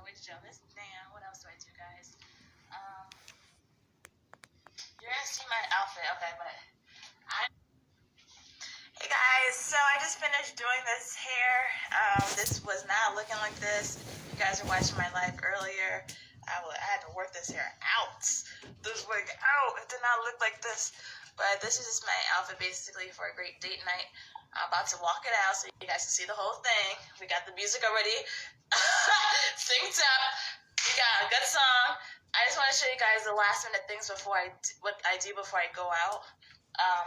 always jealous. Damn, what else do I do, guys? You're gonna see my outfit, okay, but Hey guys, so I just finished doing this hair. This was not looking like this. You guys were watching my live earlier. I had to work this hair out. This wig out. It did not look like this. But this is just my outfit basically for a great date night. I'm about to walk it out so you guys can see the whole thing. We got the music already synced up. We got a good song. I just want to show you guys the last minute things before what I do before I go out.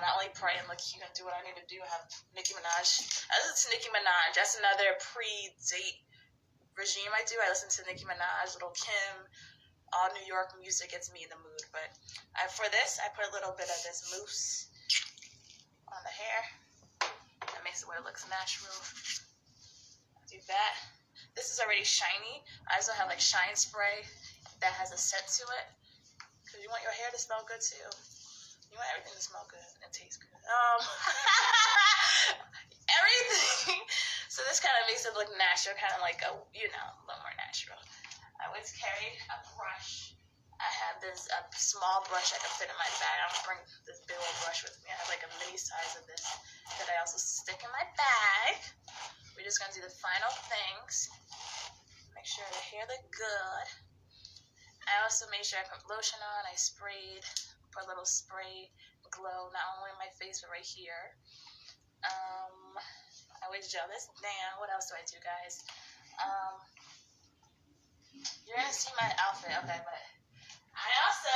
Not only pray and look cute and do what I need to do. I have Nicki Minaj. I listen to Nicki Minaj. That's another pre-date regime I do. I listen to Nicki Minaj, Little Kim. All New York music gets me in the mood. But for this, I put a little bit of this mousse on the hair. That makes it where it looks natural. Do that. This is already shiny. I also have like shine spray that has a scent to it. Because you want your hair to smell good too. You want everything to smell good and taste good. Everything. So this kind of makes it look natural, kind of like a little more natural. I always carry a brush. I have this small brush I can fit in my bag. I don't bring this big old brush with me. I have like a mini size of this that I also stick in my bag. We're just gonna do the final things. Make sure the hair look good. I also made sure I put lotion on. I sprayed. Put a little spray glow, not only on my face, but right here. I always jealous. Damn, what else do I do, guys? You're gonna see my outfit, okay, but I also,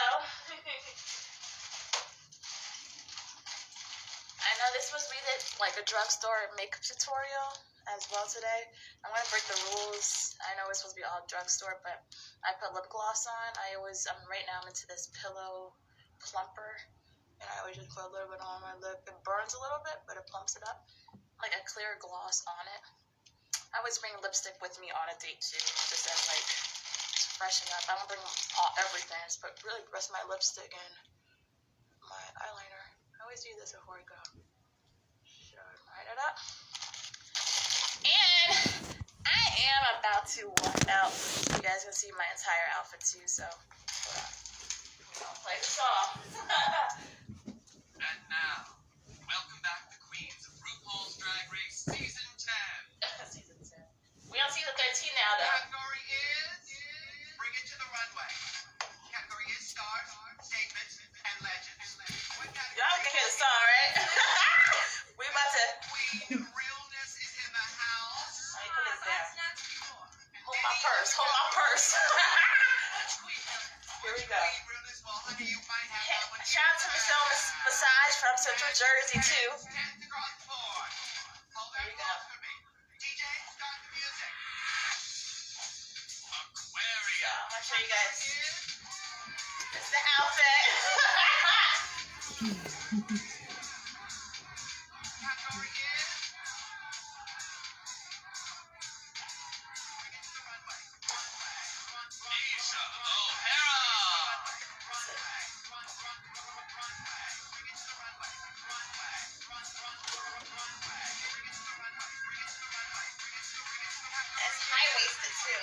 I know this was like a drugstore makeup tutorial as well today. I'm gonna break the rules. I know it's supposed to be all drugstore, but I put lip gloss on. Right now I'm into this pillow plumper, and I always just put a little bit on my lip. It burns a little bit, but it plumps it up, like a clear gloss on it. I always bring lipstick with me on a date too, just as like to freshen up. I don't bring everything, just put really rest my lipstick and my eyeliner. I always do this before I go. Should I line it up? And I am about to walk out. You guys can see my entire outfit too, so hold on. I'll play the song. And now, welcome back the queens of RuPaul's Drag Race Season 10. Season 10. We on season 13 now, though. Category is Bring It to the Runway. Category is Stars, Statements, and Legends. Y'all can hear the song, right? We about to... Queen Realness is in the house. Let me put this down. Hold my purse. Hold my purse. Here we go. Shout out to Michelle Massage from Central Jersey, too. Here we go. So, I'm going to show you guys. This is the outfit. It's high-waisted, too.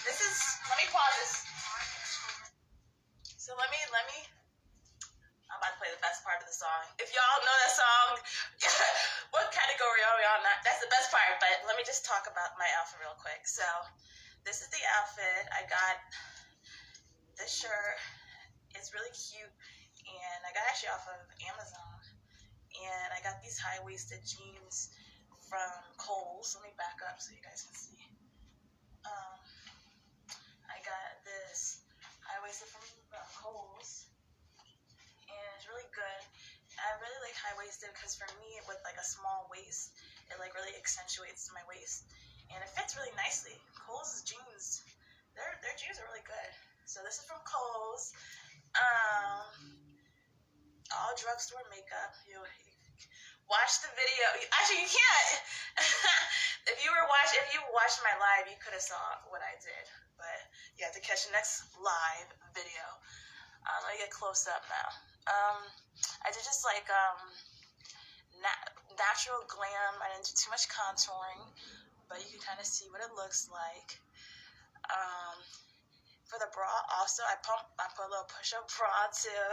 This is, let me pause this. So let me, I'm about to play the best part of the song. If y'all know that song, what category are we on? That's the best part, but let me just talk about my outfit real quick. So this is the outfit. I got this shirt. It's really cute, and I got actually off of Amazon. And I got these high-waisted jeans from KOHL'S. Let me back up so you guys can see. I got this high-waisted from KOHL'S, and it's really good. I really like high-waisted because for me, with like a small waist, it like really accentuates my waist, and it fits really nicely. KOHL'S jeans, their jeans are really good. So this is from KOHL'S. All drugstore makeup. You watch the video. Actually, you can't. If you watched my live, you could have saw what I did. But you have to catch the next live video. Let me get close up now. I did just like natural glam. I didn't do too much contouring, but you can kind of see what it looks like. For the bra, also, I put a little push-up bra too,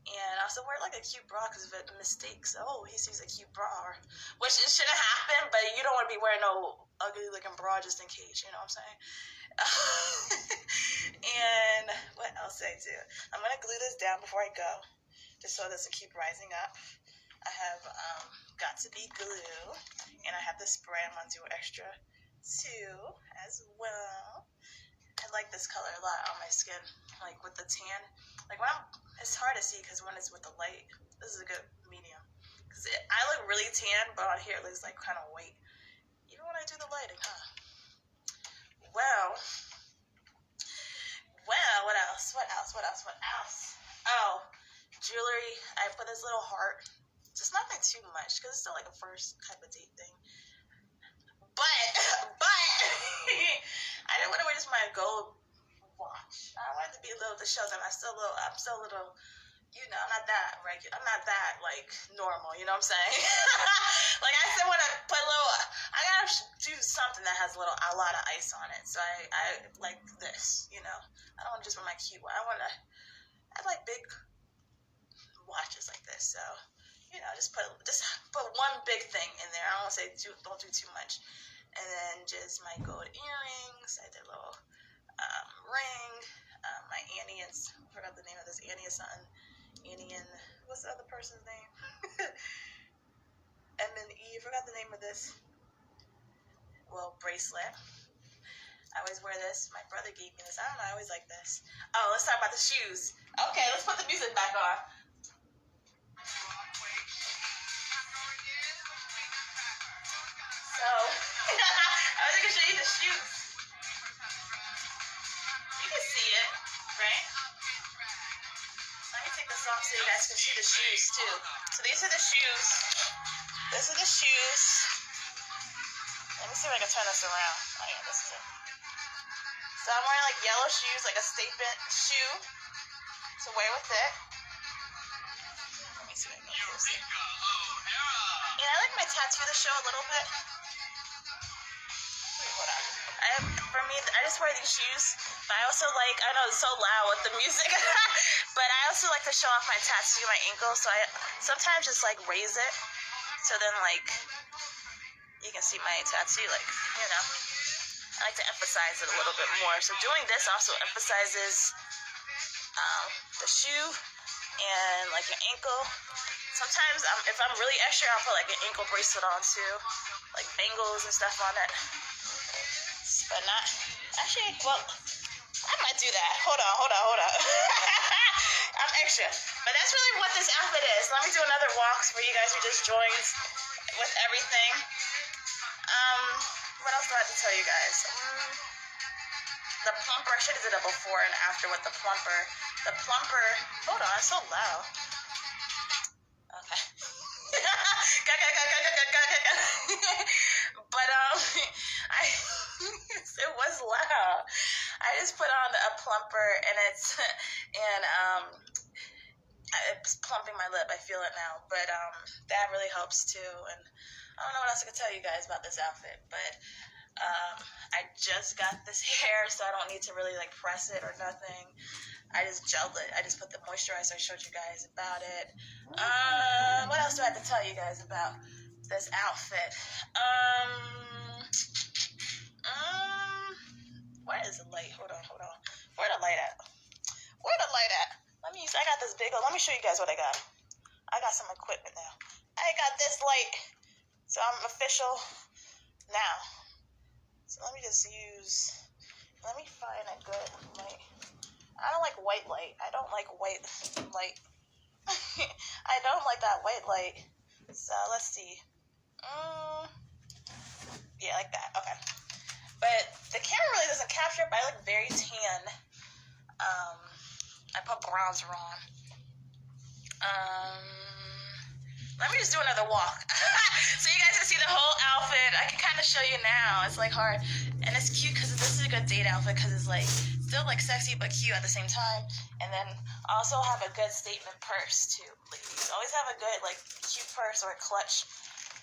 and I also wear like a cute bra because if it mistakes, oh, he sees a cute bra, which it shouldn't happen, but you don't want to be wearing no ugly looking bra just in case, you know what I'm saying? And what else did I do? I'm gonna glue this down before I go, just so it doesn't keep rising up. I have Got To Be glue, and I have the spray. I'm gonna do extra too as well. I like this color a lot on my skin, like with the tan. Like it's hard to see because when it's with the light, this is a good medium. Because I look really tan, but on here it looks like kind of white. Even when I do the lighting, huh? Well, what else? Oh, jewelry. I put this little heart. Just nothing too much because it's still like a first type of date thing. But I didn't want to wear just my gold watch. I wanted to be a little to show them I'm still a little, you know, I'm not that regular. I'm not that like normal. You know what I'm saying? Like I still want to put a little. I gotta do something that has a lot of ice on it. So I like this. You know, I don't want to just wear my cute one. I like big watches like this. So. You know, just put one big thing in there. I don't want to say don't do too much. And then just my gold earrings. I did a little ring. My Annie I forgot the name of this. Annie is something. Annie and what's the other person's name? M&E. I forgot the name of this. Well, bracelet. I always wear this. My brother gave me this. I don't know. I always like this. Oh, let's talk about the shoes. Okay, let's put the music back on. So, I was going to show you the shoes. You can see it, right? Let me take this off so you guys can see the shoes too. So these are the shoes. Let me see if I can turn this around. Oh yeah, this is it. So I'm wearing like yellow shoes, like a statement shoe to wear with it. Let me see if I can get this. Yeah, I like my tattoo to show a little bit. Hold on. For me, I just wear these shoes, but I also like, I know it's so loud with the music, but I also like to show off my tattoo, my ankle, so I sometimes just like raise it, so then like, you can see my tattoo, like, you know, I like to emphasize it a little bit more, so doing this also emphasizes the shoe and like your ankle. Sometimes if I'm really extra, I'll put like an ankle bracelet on too, like bangles and stuff on it. But not, actually, well, I might do that. Hold on. I'm extra. But that's really what this outfit is. Let me do another walk for you guys who just joined with everything. What else do I have to tell you guys? The plumper, I should have did it before and after with the plumper. The plumper, hold on, it's so loud. Okay. But, it was loud. I just put on a plumper and it's plumping my lip. I feel it now, but that really helps too. And I don't know what else I can tell you guys about this outfit, but I just got this hair, so I don't need to really like press it or nothing. I just gelled it. I just put the moisturizer. I showed you guys about it. What else do I have to tell you guys about this outfit? Where is the light? Hold on. Where the light at? I got this big one. Let me show you guys what I got. I got some equipment now. I got this light. So I'm official now. So let me find a good light. I don't like white light. I don't like white light. I don't like that white light. So let's see. Yeah, like that. Okay. But the camera really doesn't capture it, but I look very tan. I put bronzer on. Let me just do another walk. So you guys can see the whole outfit. I can kind of show you now. It's like hard. And it's cute because this is a good date outfit because it's like still like sexy but cute at the same time. And then also have a good statement purse too, ladies. Always have a good like cute purse or a clutch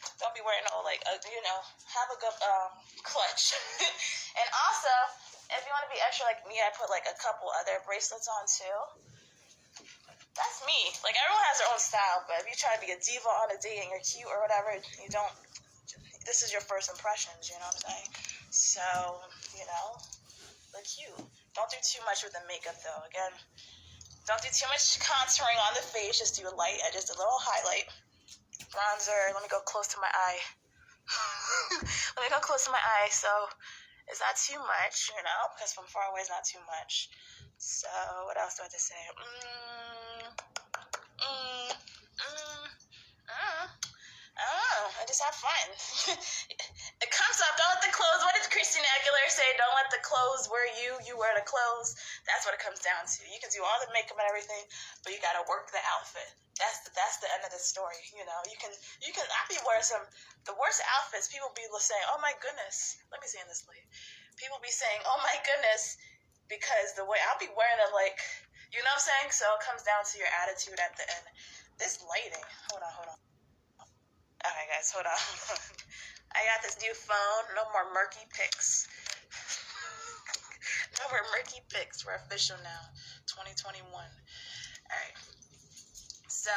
to Don't be wearing no, like, you know, have a good clutch. And also, if you want to be extra like me, I put like a couple other bracelets on too. That's me. Like, everyone has their own style, but if you try to be a diva on a date and you're cute or whatever, you don't, this is your first impressions, you know what I'm saying? So, you know, look cute. Don't do too much with the makeup though. Again, don't do too much contouring on the face, just do a light, just a little highlight. Bronzer, let me go close to my eye. Let me go close to my eye, so it's not too much, you know, because from far away it's not too much. So, what else do I have to say? I don't know. I just have fun. It comes up. Don't let the clothes. What did Christina Aguilera say? Don't let the clothes wear you. You wear the clothes. That's what it comes down to. You can do all the makeup and everything, but you gotta work the outfit. That's the end of the story. You know. You can. I be wearing the worst outfits. People be saying, "Oh my goodness." Let me see in this light. People be saying, "Oh my goodness," because the way I'll be wearing it, like, you know what I'm saying. So it comes down to your attitude at the end. This lighting. Hold on. Okay, guys, hold on. I got this new phone. No more murky pics. No more murky pics. We're official now. 2021. All right. So,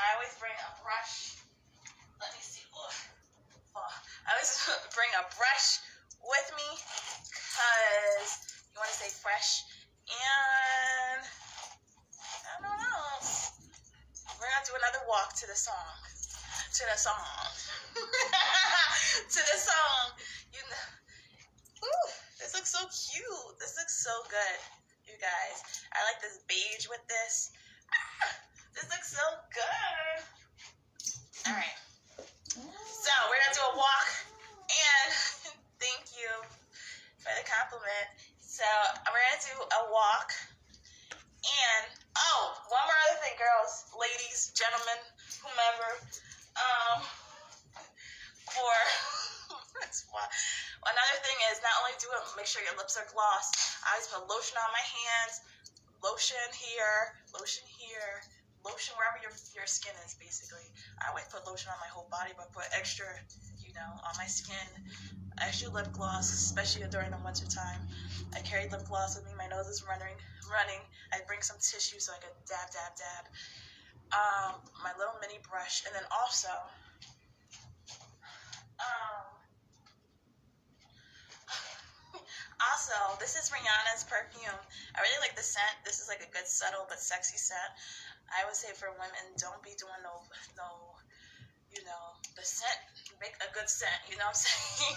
I always bring a brush. Let me see. I always bring a brush with me because you want to stay fresh. And I don't know. We're going to do another walk to the song. To the song. You know. Ooh, this looks so cute. This looks so good, you guys. I like this beige with this. This looks so good. All right. So we're gonna do a walk, and thank you for the compliment. So we're gonna do a walk, and one more other thing, girls, ladies, gentlemen, whomever. Another thing is not only make sure your lips are glossed. I always put lotion on my hands, lotion here, lotion wherever your skin is, basically. I always put lotion on my whole body, but put extra, you know, on my skin, extra lip gloss, especially during the winter time. I carry lip gloss with me. My nose is running. I bring some tissue so I can dab. My little mini brush, and then also, this is Rihanna's perfume. I really like the scent. This is like a good, subtle but sexy scent. I would say for women, don't be doing no, you know, the scent. Make a good scent. You know what I'm saying?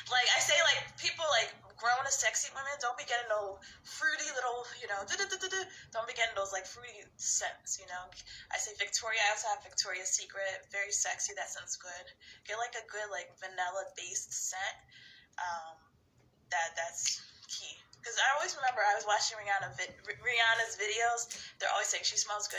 Like I say, like people like grown as sexy women, don't be getting no fruity little, you know, don't be getting those like fruity scents. You know, I say Victoria. I also have Victoria's Secret, very sexy. That sounds good. Get like a good like vanilla based scent. That's key. Because I always remember I was watching Rihanna's videos. They're always saying she smells good,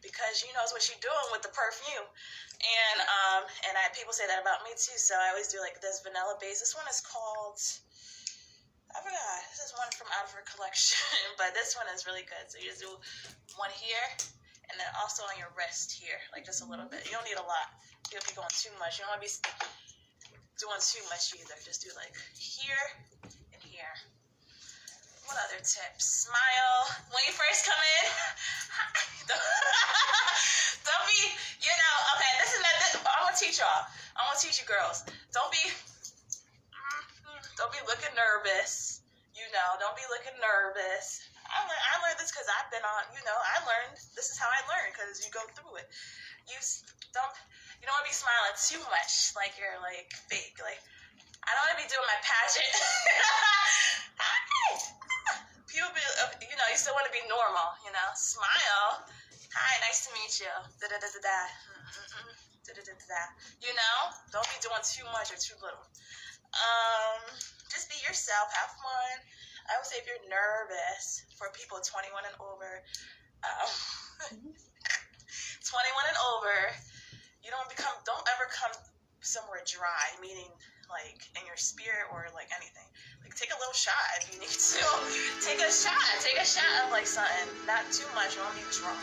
because she knows what she's doing with the perfume. And people say that about me too. So I always do like this vanilla base. This one is called, I forgot. This is one from out of her collection, but this one is really good. So you just do one here, and then also on your wrist here, like just a little bit. You don't need a lot. You'll be going too much. You don't want to be doing too much either. Just do like here and here. What other tips? Smile when you first come in. Don't be, you know, okay, this is not this. I'm gonna teach y'all. I'm gonna teach you girls. Don't be looking nervous. You know, don't be looking nervous. I learned this because I've been on, you know, this is how I learned, because you go through it. You don't want to be smiling too much, like you're like fake. Like, I don't want to be doing my pageant. People be, you know, you still want to be normal, you know. Smile. Hi, nice to meet you. You know, don't be doing too much or too little. Just be yourself. Have fun. I would say if you're nervous, for people 21 and over, 21 and over, don't ever come somewhere dry, meaning like in your spirit or like anything. Like take a little shot if you need to. Take a shot of like something. Not too much. You want to be drunk.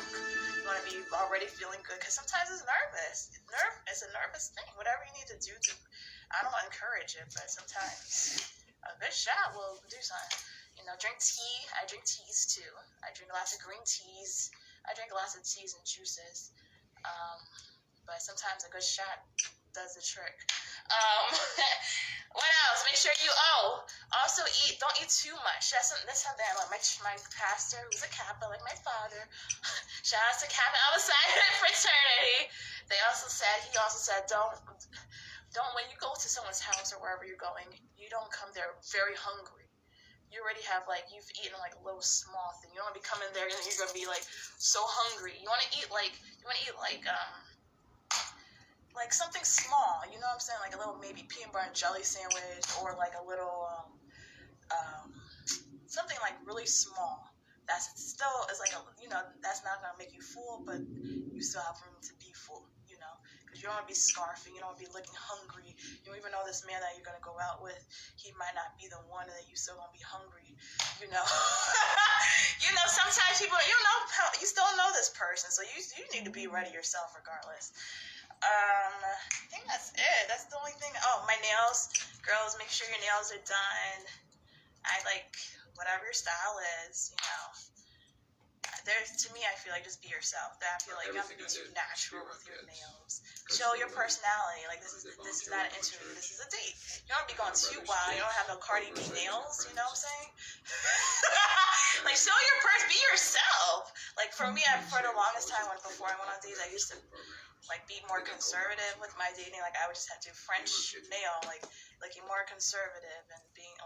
You want to be already feeling good, because sometimes it's nervous. It's a nervous thing. Whatever you need to do to, I don't encourage it, but sometimes a good shot will do something. You know, drink tea. I drink teas too. I drink lots of green teas. I drink lots of teas and juices. But sometimes a good shot does the trick. What else? Make sure you also don't eat too much. That's something I like. My pastor, who's a Kappa, like my father. Shout out to Kappa outside fraternity. He also said don't when you go to someone's house or wherever you're going, you don't come there very hungry. You already have you've eaten a little small thing. You don't want to be coming there and you're gonna be so hungry. You want to eat like something small, you know what I'm saying? Like a little maybe peanut butter and jelly sandwich, or like a little something really small. That's still is that's not gonna make you full, but you still have room to be full, because you don't want to be scarfing, you don't want to be looking hungry. You don't even know this man that you're gonna go out with, he might not be the one, that you still gonna be hungry, sometimes people, you still know this person, so you need to be ready yourself regardless. I think that's it. That's the only thing. Oh, my nails. Girls, make sure your nails are done. I like whatever your style is, to me, I feel like just be yourself. I feel like you have to be too natural with your nails. Show your personality. This is not an interview. This is a date. You don't be going too wild. You don't have no Cardi B nails. You know what I'm saying? Show your be yourself. For me, for the longest time, before I went on dates, I used to be more conservative with my dating. I would just have to do French nail, looking more conservative and being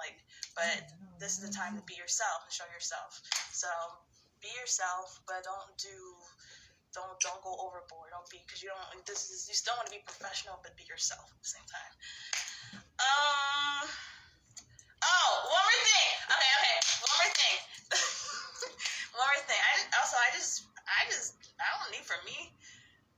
but this is the time to be yourself and show yourself. So be yourself, but don't go overboard. Don't be, because you still want to be professional, but be yourself at the same time. One more thing. Okay. One more thing. One more thing. I don't need, for me,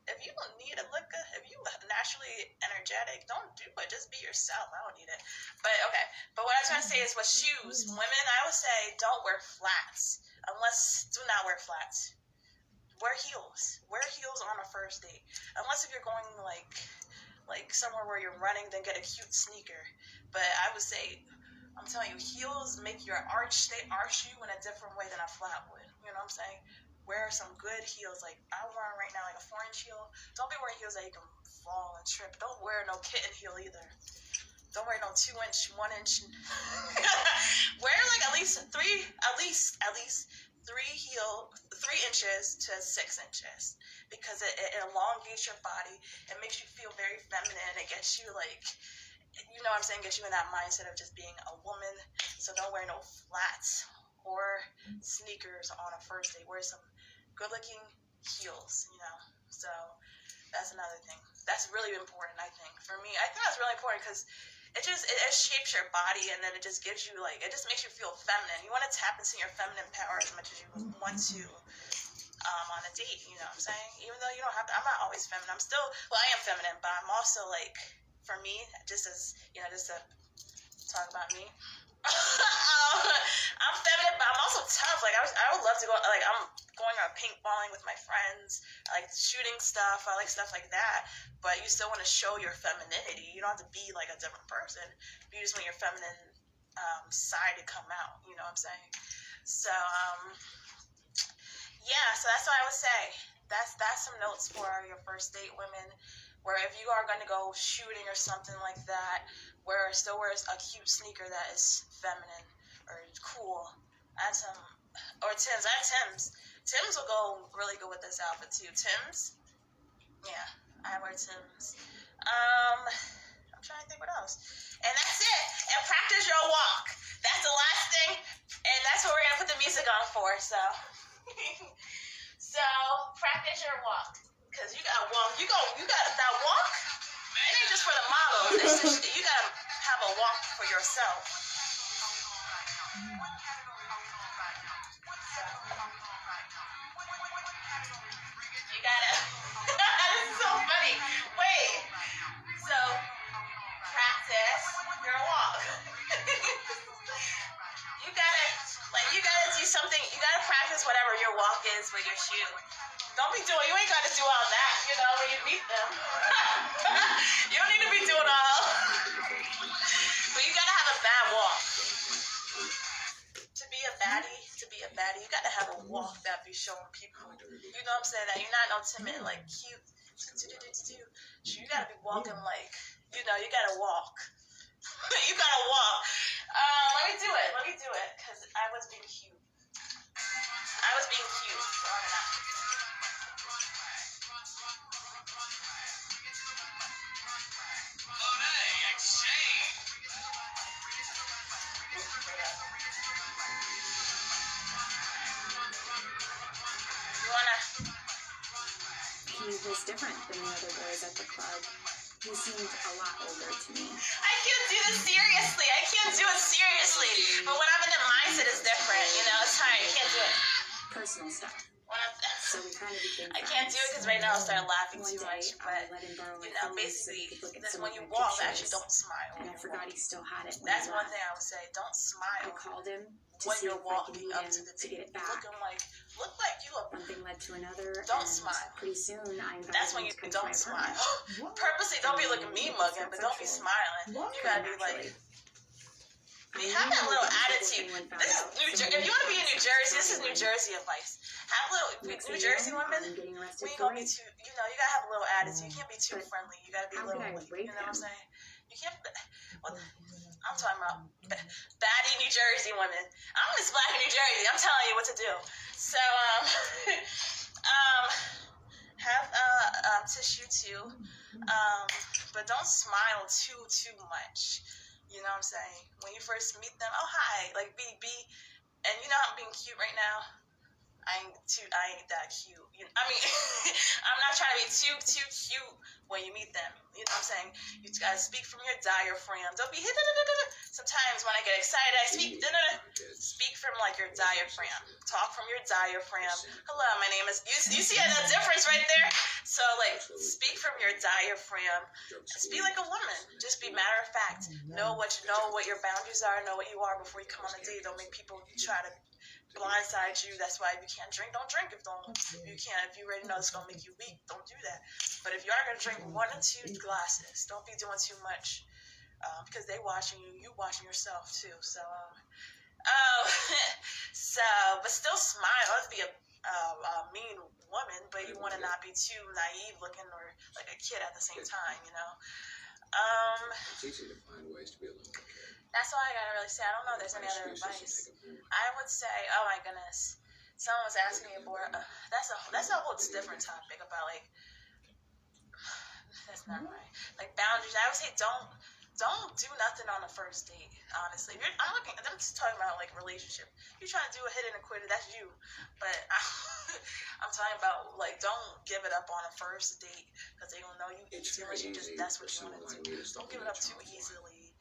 if you don't need a look, if you naturally energetic, don't do it. Just be yourself. I don't need it. But okay. But what I was trying to say is with shoes, women, I would say don't wear flats. Do not wear flats. Wear heels. Wear heels on a first date. Unless if you're going somewhere where you're running, then get a cute sneaker. But I would say, I'm telling you, heels make they arch you in a different way than a flat would. You know what I'm saying? Wear some good heels. I'm wearing right now a 4-inch heel. Don't be wearing heels that you can fall and trip. Don't wear no kitten heel either. Don't wear no 2-inch, 1-inch. Wear at least 3 inches to 6 inches, because it elongates your body. It makes you feel very feminine. It gets you you know what I'm saying, gets you in that mindset of just being a woman. So don't wear no flats or sneakers on a first date. Wear some good-looking heels, So that's another thing. That's really important, I think. For me, I think that's really important, because it shapes your body, and then it just gives you it just makes you feel feminine. You want to tap into your feminine power as much as you want to on a date. You know what I'm saying? Even though you don't have to. I'm not always feminine. I am feminine, but I'm also for me, just as just to talk about me. I'm feminine, but I'm also tough. I would love to go. I'm going out paintballing with my friends. I like shooting stuff. I like stuff like that. But you still want to show your femininity. You don't have to be a different person. You just want your feminine side to come out. You know what I'm saying? So yeah. So that's what I would say. That's some notes for your first date, women. Where if you are going to go shooting or something like that, still wears a cute sneaker that is feminine or cool. Add some, or Tims. Add Tims. Tims will go really good with this outfit too. Tims? Yeah, I wear Tims. I'm trying to think what else. And that's it. And practice your walk. That's the last thing. And that's what we're going to put the music on for. So, practice your walk. Because you got to walk. You got that walk. It ain't just for the model. You got to have a walk for yourself. You got to. This is so funny. Wait. So, practice your walk. You got to do something. You got to practice whatever your walk is with your shoe. Don't be doing, you ain't got to do all that, you know, when you meet them. You don't need to be doing all. But you got to have a bad walk. To be a baddie, you got to have a walk that be showing people, you know what I'm saying, that you're not no timid, like cute. So you got to be walking like, you know, you got to walk. You got to walk. Let me do it, because I was being cute. He was different than the other boys at the club. He seemed a lot older to me. I can't do this seriously. But when I'm in the mindset, it's different. You know, it's hard. I can't do it. Personal stuff. So we kind of became I can't do it because right now I started laughing One too day, much. I But, let him borrow my you know, phone basically, so he could look at this some when of you my walk, pictures, actually don't smile. and I forgot he still had it when That's he one left. thing I would say. Don't I smile called him to when see you're if I could walking meet up him to the to get date. it back. Look like you are. One thing led to another, Don't and smile. pretty soon I invited That's when him you to come to my don't smile. apartment. Purposely, don't be looking me mugging, but don't be smiling. You gotta be like. Have that little attitude. This is if you want to be in New Jersey, this is New Jersey advice. Have a little New Jersey women. We ain't gonna be too. You know, you gotta have a little attitude. You can't be too friendly. You gotta be a little. You know what I'm saying? You can't. Well, I'm talking about baddie New Jersey women. I'm Miss Black in New Jersey. I'm telling you what to do. So have tissue too. But don't smile too much. You know what I'm saying? When you first meet them, oh hi, like be, and you know I'm being cute right now. I ain't that cute. I mean, I'm not trying to be too cute when you meet them. You know what I'm saying? You gotta speak from your diaphragm. Don't be sometimes when I get excited, I speak from like your diaphragm. Talk from your diaphragm. Hello, my name is. You see that difference right there? So like, speak from your diaphragm. Just be like a woman. Just be matter of fact. Know what your boundaries are. Know what you are before you come on a date. Don't make people try to blindside you. That's why you can't drink. Don't drink if you already know it's gonna make you weak. Don't do that. But if you are gonna drink 1 or 2 glasses, don't be doing too much because they watching you. You watching yourself too. So but still smile. Let's be a mean woman, but you want to not be too naive looking or like a kid at the same time. You know. It's easy to find ways to be a little more careful. That's all I gotta really say. I don't know if there's any other advice. I would say, oh my goodness, someone was asking me about. That's a whole different topic about like. That's not right. Like boundaries. I would say don't do nothing on the first date. Honestly, I'm just talking about like relationship. You're trying to do a hit and a quitter. That's you. But I'm talking about like don't give it up on a first date because they don't know you unless you just that's what you want to do. Don't give it up too easily.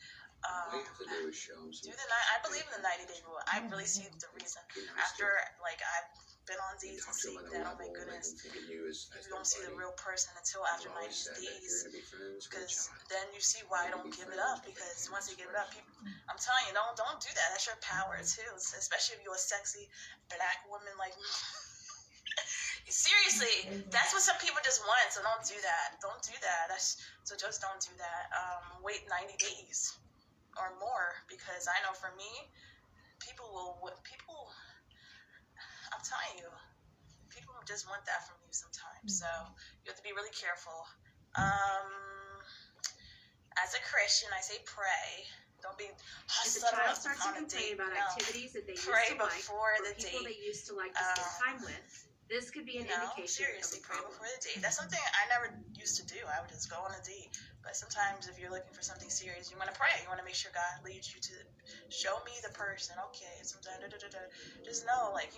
All you have to do is show them some. I believe in the 90-day rule. I really see the reason. After like I've been on dates and seen that, oh my goodness, you don't see the real person until after 90 days. Because then you see why I don't give it up. Because once you give it up, people, I'm telling you, don't do that. That's your power too. Especially if you're a sexy black woman like me. Seriously, that's what some people just want. So don't do that. Don't do that. So just don't do that. Wait 90 days. Or more, because I know for me, I'm telling you, people just want that from you sometimes. So you have to be really careful. As a Christian, I say pray. Don't be If a child starts to complain about activities that they used to like, before the people date. they used to like to spend time with, this could be an indication seriously, of a pray problem. before the date. That's something I never used to do. I would just go on a date. But sometimes if you're looking for something serious, you want to pray. You want to make sure God leads you to show me the person. Okay, sometimes just know, like,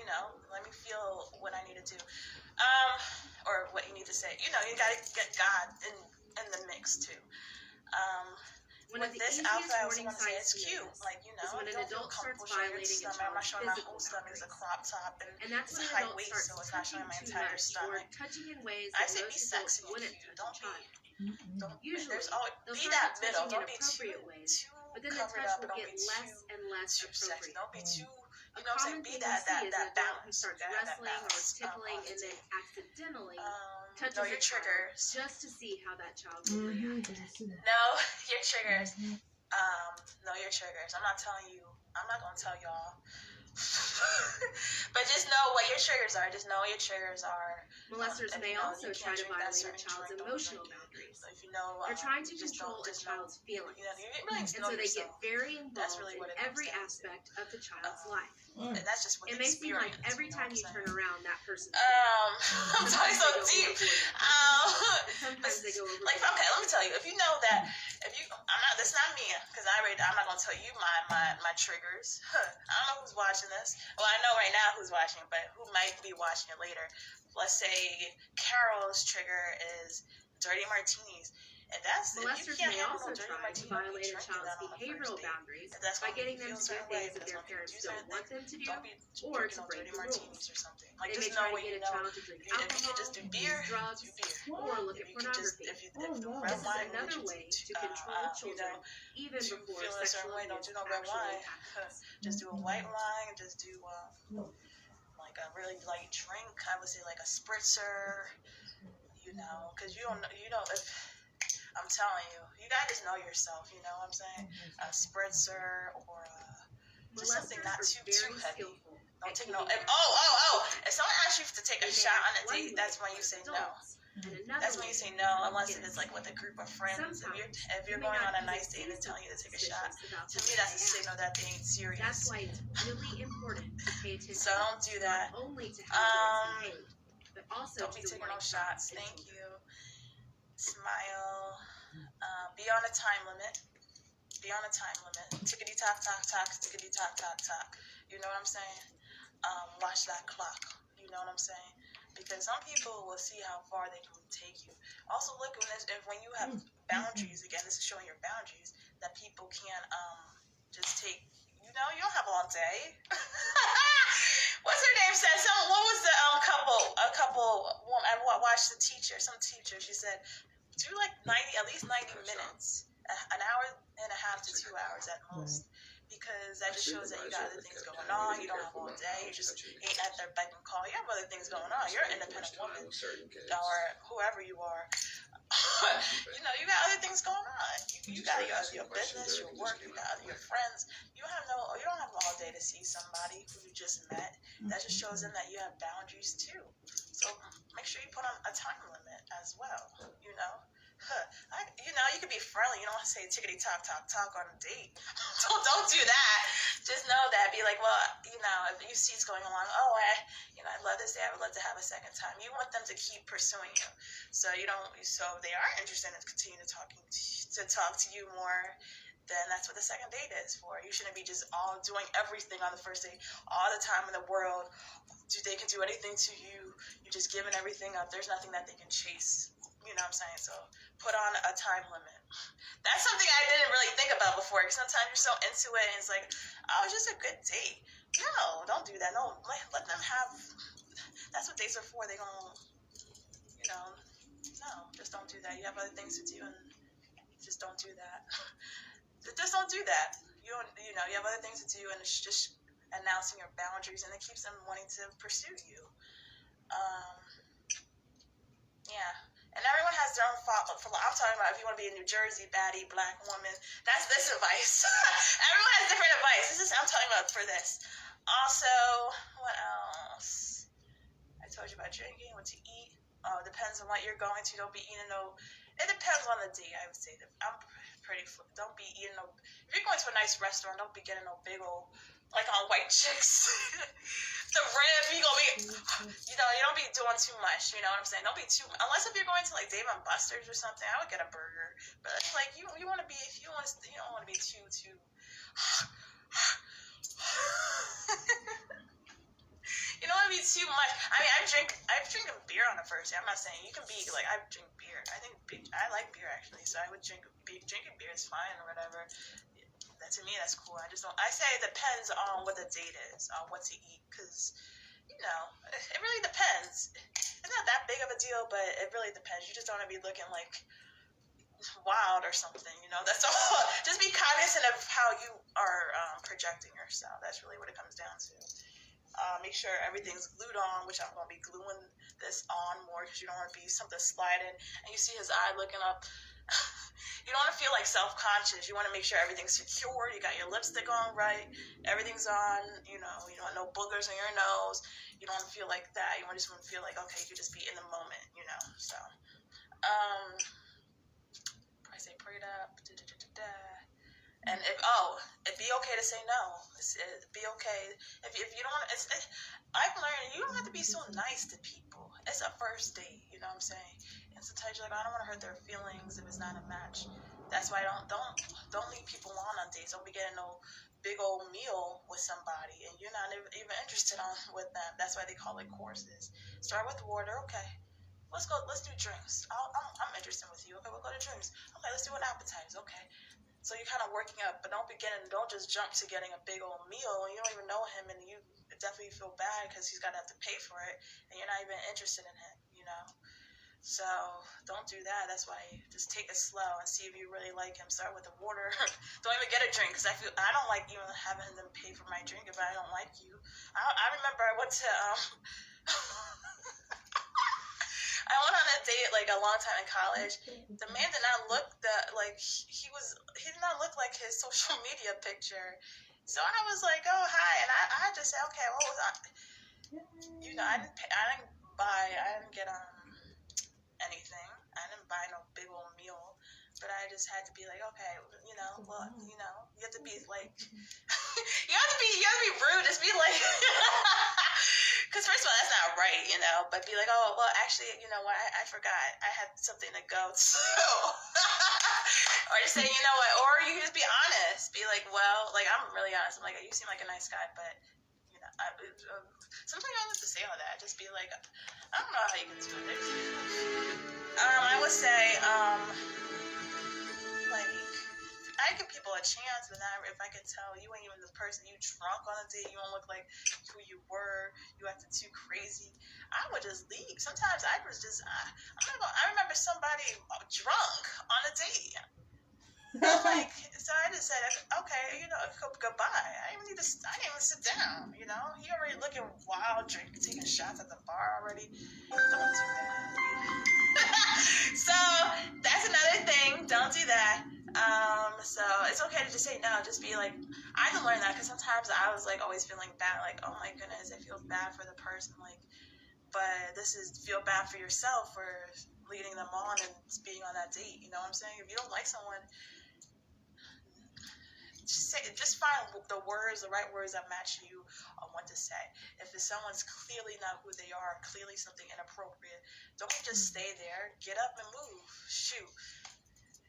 let me feel what I need to do. Or what you need to say. You got to get God in the mix too. With this outfit, I was going to say it's cute. Like, when an adult starts violating a I'm not child's showing my physical whole stomach. It's a crop top and that's it's when a an high adult waist, starts so it's not showing my touching too entire much stomach. or touching in ways I that say most be adults sexy and wouldn't cute. touch a child. Usually, There's always they'll be start that middle. touching in don't be appropriate too ways, but then the covered touch up, will and don't get be less and less too sexy. appropriate. Don't be too A You know what I'm saying? common Be thing that we see is an that adult who balance. starts You gotta have that wrestling or balance tickling on the and then date. accidentally touches Know a your child triggers. just to see how that child will react. Know your triggers. Know your triggers. I'm not telling you. I'm not gonna tell y'all. But just know what your triggers are. Just know what your triggers are. Molesters If may you know also you try can't to drink that violate a certain child's drink, don't emotional drink it. boundaries. So if you know, They're trying to just control a just know, child's feelings. you really And know so they get yourself. very That's involved really in what it comes every down to. aspect of the child's life. And that's just what It may seem like experience, every you know time what you I'm turn saying? around, that person's I'm talking so deep. Sometimes they go over. Like, okay, let me tell you. If you know that, that's not me, because I'm not gonna tell you my triggers. I don't know who's watching this. Well, I know right now who's watching, but who might be watching it later. Let's say Carol's trigger is dirty martinis. And that's Molesters may also try to violate a child's behavioral boundaries by getting them to do things that their parents don't want them to do, or to break the rules. Or something. Like, They may just try know to what get you a know. child to drink If you alcohol, can just do beer, drugs, do beer. or look at If you can just, pornography. if the This red is wine another will way get you to control children, even to before feel a certain sexual way. Don't abuse do no red actually wine. happens. Just do a white wine. Just do like a really light drink. I would say like a spritzer. You know, because you don't know if. I'm telling you, you gotta just know yourself. You know what I'm saying? A spritzer or just something not too heavy. Don't take no. If someone asks you to take a shot on a date, that's when you say no. That's when you say no, unless it's like with a group of friends. If you're going on a nice date and they're telling you to take a shot, to me that's a signal that they ain't serious. That's why it's really important to pay attention. So don't do that. Not only to how they behave, but also don't to be the taking no warning shots. signs and Thank children. you. Smile. Be on a time limit. Be on a time limit. Tickety tock tock tock. Tickety tock tock tock. You know what I'm saying? Watch that clock. You know what I'm saying? Because some people will see how far they can take you. Also, look when you have boundaries. Again, this is showing your boundaries that people can't just take. You know, you don't have all day. What's her name said? What was the couple? I watched the teacher. Some teacher. She said, do like at least 90 minutes, an hour and a half to 2 hours at most. Because that just shows that you got other things going on. You don't have all day. You just ain't at their beck and call. You have other things going on. You're an independent woman, or whoever you are. You know, you got other things going on. You got your business, your work, you got your friends. You don't have all day to see somebody who you just met. That just shows them that you have boundaries too. So make sure you put on a time limit as well. You know. You can be friendly. You don't want to say tickety talk on a date. Don't do that. Just know that. Be like, well, if you see it's going along, I love this day. I would love to have a second time. You want them to keep pursuing you, so they are interested in continuing to talk to you more. Then that's what the second date is for. You shouldn't be just all doing everything on the first date all the time in the world. They can do anything to you. You're just giving everything up. There's nothing that they can chase. You know what I'm saying? So put on a time limit. That's something I didn't really think about before. Because sometimes you're so into it and it's like, it's just a good date. No, don't do that. No, let them have. That's what dates are for. They don't, no, just don't do that. You have other things to do and just don't do that. Just don't do that. You have other things to do and it's just announcing your boundaries and it keeps them wanting to pursue you. Yeah. And everyone has their own fault. I'm talking about if you want to be a New Jersey baddie, black woman, that's this advice. Everyone has different advice. I'm talking about for this. Also, what else? I told you about drinking, what to eat. It depends on what you're going to. Don't be eating it depends on the day, I would say. I'm pretty, don't be eating if you're going to a nice restaurant, don't be getting no big old, like on White Chicks. The rib, you don't be doing too much, you know what I'm saying? Don't be unless if you're going to like Dave & Buster's or something, I would get a burger. But it's like, you want to be, you don't want to be too, you don't want to be too much. I mean, I've drinking beer on the first day. I'm not saying you can be like, I drink beer. I like beer actually, so I would drinking beer is fine or whatever. To me, that's cool. I say it depends on what the date is, on what to eat, because, it really depends. It's not that big of a deal, but it really depends. You just don't want to be looking like, wild or something, you know. That's all. Just be cognizant of how you are projecting yourself. That's really what it comes down to. Make sure everything's glued on, which I'm going to be gluing this on more because you don't want to be something sliding and you see his eye looking up. You don't want to feel like self-conscious. You want to make sure everything's secure. You got your lipstick on right. Everything's on, you know. You don't want no boogers on your nose. You don't want to feel like that. You just want to feel like, okay, you can just be in the moment, you know. So, I say prayed up. And it'd be okay to say no. It'd be okay if you don't want to. I've learned you don't have to be so nice to people. It's a first date, you know what I'm saying? And sometimes you're like, I don't want to hurt their feelings if it's not a match. That's why don't lead people on dates. Don't be getting no big old meal with somebody and you're not even interested with them. That's why they call it courses. Start with water, okay. Let's do drinks. I'm interested with you. Okay, we'll go to drinks. Okay, let's do an appetizer. Okay. So you're kind of working up, but don't just jump to getting a big old meal and you don't even know him and you definitely feel bad because he's gonna have to pay for it and you're not even interested in him, you know. So don't do that. That's why just take it slow and see if you really like him. Start with the water. Don't even get a drink because I don't like even having them pay for my drink if I don't like you. I remember I went to I went on a date like a long time in college. The man did not look he did not look like his social media picture. So I was like, oh hi, and I just said, okay, what was I? You know, I didn't get anything. I didn't buy no big old meal, but I just had to be like, okay, you know, well, you know, you have to be like, you have to be rude. Just be like, because first of all, that's not right, you know. But be like, oh, well, actually, you know what? I forgot. I had something to go to. Or just say, you know what? Or you can just be honest. Be like, well, like I'm really honest. I'm like, you seem like a nice guy, but you know, sometimes I don't have to say all that. Just be like, I don't know how you can do it. I would say, like, I give people a chance, but not if I could tell you ain't even the person you drunk on a date, you don't look like who you were, you acted too crazy, I would just leave. Sometimes I was just, I remember somebody drunk on a date. Like, so I just said, okay, you know, goodbye. I didn't even sit down, you know. He already looking wild, taking shots at the bar already. Don't do that. So that's another thing. Don't do that. So it's okay to just say no. Just be like, I can learn that because sometimes I was like always feeling bad, like, oh my goodness, I feel bad for the person, like, but this is feel bad for yourself for leading them on and being on that date. You know what I'm saying? If you don't like someone, just find the right words that match you on what to say. If someone's clearly not who they are, clearly something inappropriate, don't just stay there. Get up and move. Shoot.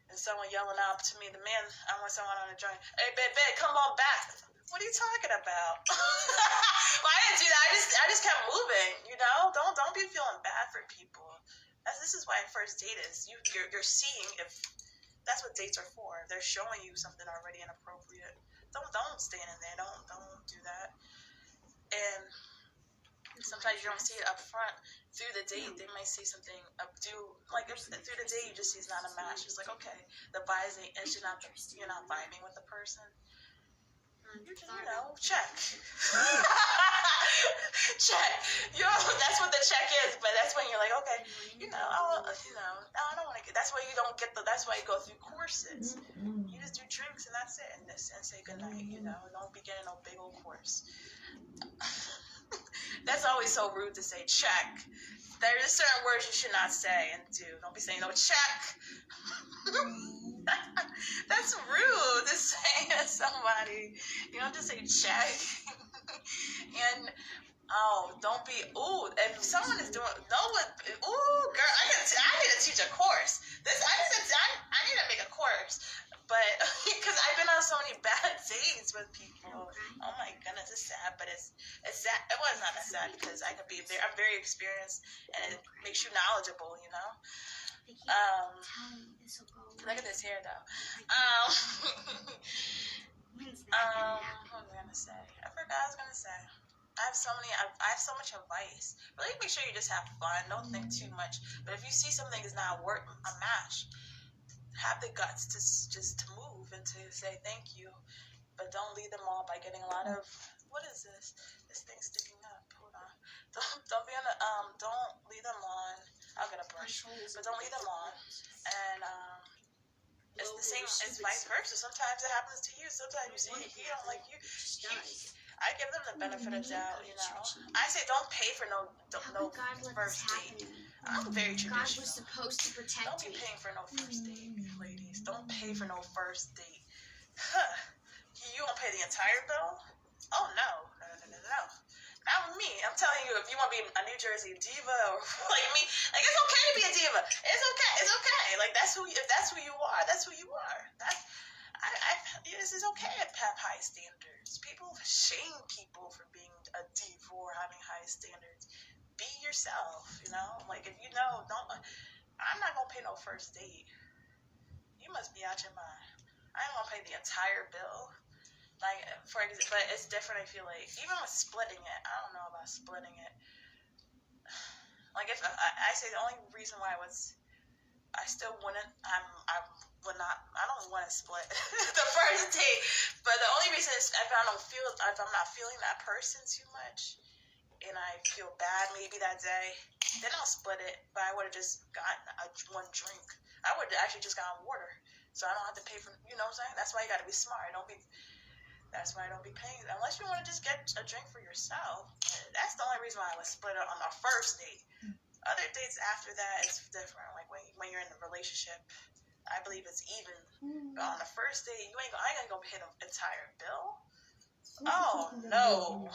And someone yelling out to me, I want someone on a joint. Hey, babe, come on back. What are you talking about? Well, I didn't do that. I just kept moving. You know, don't be feeling bad for people. This is why first date is you're seeing if. That's what dates are for. They're showing you something already inappropriate. Don't stand in there. Don't do that. And sometimes you don't see it up front. Through the date, they might see something through the date you just see it's not a match. It's like, okay, the vibes ain't, you're not vibing with the person. You just, you know, check. Check. That's what the check is, but that's when you're like, okay, you know, I don't want to get, that's why you don't get that's why you go through courses. You just do drinks and that's it, and say goodnight, you know, don't be getting no big old course. That's always so rude to say check. There are certain words you should not say and do. Don't be saying no check. That's rude to say to somebody. You don't just say check. And don't be if someone is doing girl, I need to teach a course. I need to make a course. But because I've been on so many bad dates with people. Oh my goodness, it's sad, but it's sad. It was not that sad because I'm very experienced and it makes you knowledgeable, you know. Look at this hair though. What was I gonna say? I forgot what I was gonna say. I have so much advice. Really make sure you just have fun. Don't think too much. But if you see something is not a match, have the guts to just to move and to say thank you, but don't lead them on by getting a lot of, what is this? This thing's sticking up. Hold on. Don't be on the don't lead them on. I'll get a brush, but don't lead them on. And it's the same. It's vice versa. Sometimes it happens to you. Sometimes you see he don't like you. I give them the benefit of doubt, you know. I say don't pay for no first date. I'm very traditional. God was supposed to protect Don't be me. paying for no first date, ladies. Don't pay for no first date. Huh. You won't pay the entire bill? Oh no. Not with me. I'm telling you, if you want to be a New Jersey diva or like me, like it's okay to be a diva. It's okay. It's okay. Like if that's who you are, that's who you are. This is okay to have high standards. People shame people for being a diva or having high standards. Be yourself, you know? Like if you know, I'm not gonna pay no first date. You must be out your mind. I ain't gonna pay the entire bill. Like, for example, but it's different, I feel like. Even with splitting it, I don't know about splitting it. Like, if I say the only reason why I still wouldn't, I don't want to split the first date. But the only reason is if I'm not feeling that person too much, and I feel bad maybe that day, then I'll split it. But I would have just gotten one drink. I would have actually just gotten water. So I don't have to pay for, you know what I'm saying? That's why you got to be smart. That's why I don't be paying. Unless you want to just get a drink for yourself. That's the only reason why I would split it on the first date. Other dates after that, it's different. Like when you're in a relationship, I believe it's even. But on the first date, I ain't gonna pay the entire bill. Oh no. Oh no.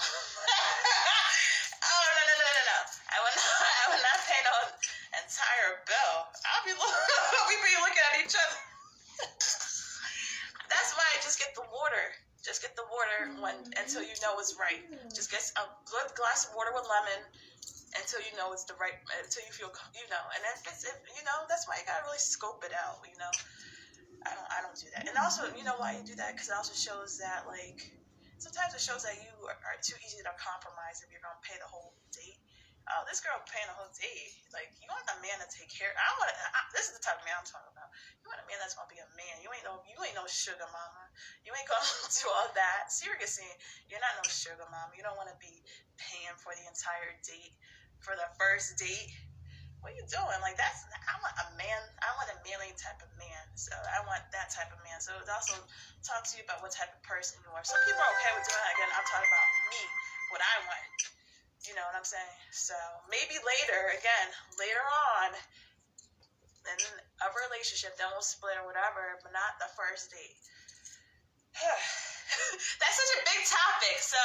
I would not pay no entire bill. We be looking at each other. That's why I just get the water. Just get the water until you know it's right. Just get a good glass of water with lemon until you know it's the right, until you feel, you know. And if that's why you gotta really scope it out, you know. I don't do that. And also, you know why you do that? Because it also shows that, like, sometimes it shows that you are too easy to compromise if you're gonna pay the whole date. Oh, this girl paying the whole date. Like, you want a man to take care. This is the type of man I'm talking about. You want a man that's gonna be a man. You ain't no sugar mama. You ain't gonna do all that. Seriously, you're not no sugar mama. You don't want to be paying for the entire date, for the first date. What are you doing? Like, I want a man. I want a manly type of man. So I want that type of man. So it also talks to you about what type of person you are. Some people are okay with doing that. Again, I'm talking about me, what I want. You know what I'm saying? So maybe later on, in a relationship, then we'll split or whatever, but not the first date. That's such a big topic. So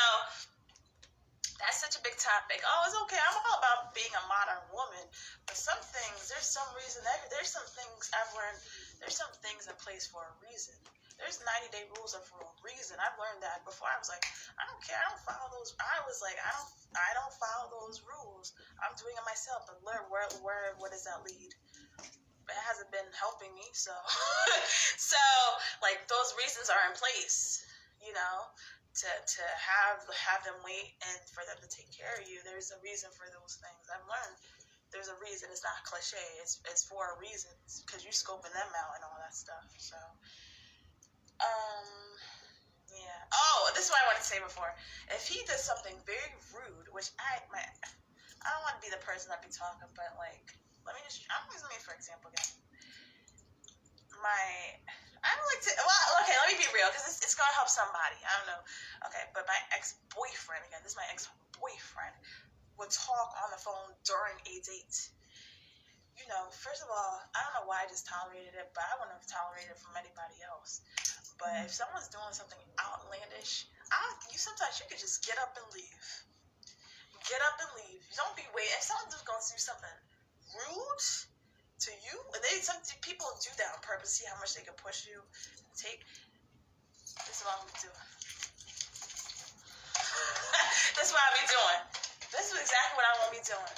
that's such a big topic. Oh, it's okay. I'm all about being a modern woman, but there's some things I've learned. There's some things in place for a reason. There's 90-day rules are for a reason. I've learned that before. I was like, I don't care. I don't follow those. I was like, I don't follow those rules. I'm doing it myself. But where does that lead? It hasn't been helping me. So, like, those reasons are in place, you know, to have them wait and for them to take care of you. There's a reason for those things. I've learned there's a reason. It's not cliche. It's for a reason, because you're scoping them out and all that stuff. So. Yeah. Oh, this is what I wanted to say before. If he does something very rude, which I don't want to be the person that be talking, but like, I'm using me for example again. I don't like to. Well, okay, let me be real, because it's gonna help somebody. I don't know. Okay, but my ex-boyfriend, again, this is my ex-boyfriend, would talk on the phone during a date. You know, first of all, I don't know why I just tolerated it, but I wouldn't have tolerated it from anybody else. But if someone's doing something outlandish, sometimes you could just get up and leave. Get up and leave. Don't be waiting. If someone's just going to do something rude to you, some people do that on purpose, see how much they can push you and take. This is what I'm doing. This is what I'll be doing. This is exactly what I want to be doing.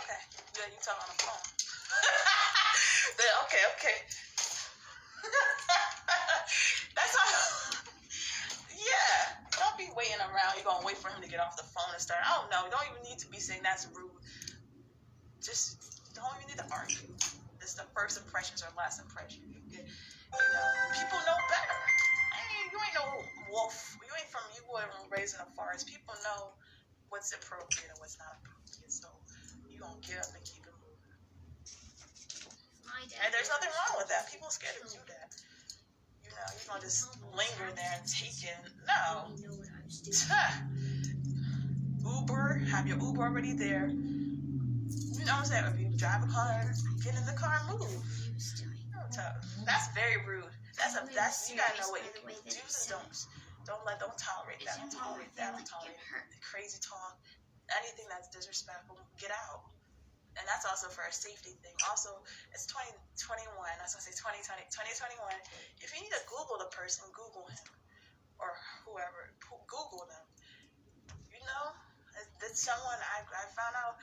Okay. Good, you talking on the phone. Okay. That's all. Yeah. Don't be waiting around. You're gonna wait for him to get off the phone and start. Oh no, you don't even need to be saying that's rude. Just don't even need to argue. It's the first impressions or last impression you get. You know, people know better. You ain't no wolf. You weren't raised in a forest. People know what's appropriate and what's not appropriate. So you gonna get up and keep it moving. And there's nothing wrong with that. People are scared to do that. You know, you're gonna just linger there and take it. No. Uber, have your Uber already there. You know what I'm saying? If you drive a car, get in the car and move. That's very rude. That's you gotta know what you do. Do's and don'ts. Don't tolerate that. Don't tolerate that. Don't tolerate crazy talk. Anything that's disrespectful, get out. And that's also for a safety thing. Also, it's 2021. I was gonna say 2020, 2021. If you need to Google the person, Google him or whoever. Google them. You know, it's someone I found out.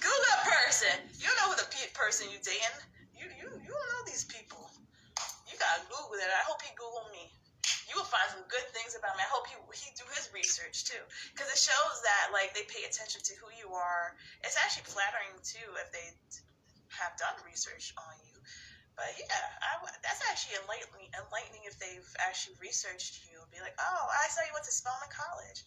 Google a person. You know who the person you dating. You don't know these people. You gotta Google it. I hope he Google me. You will find some good things about me. I hope he do his research too, because it shows that like they pay attention to who you are. It's actually flattering too if they have done research on you. But yeah, that's actually enlightening if they've actually researched you. Be like, oh, I saw you went to Spelman College.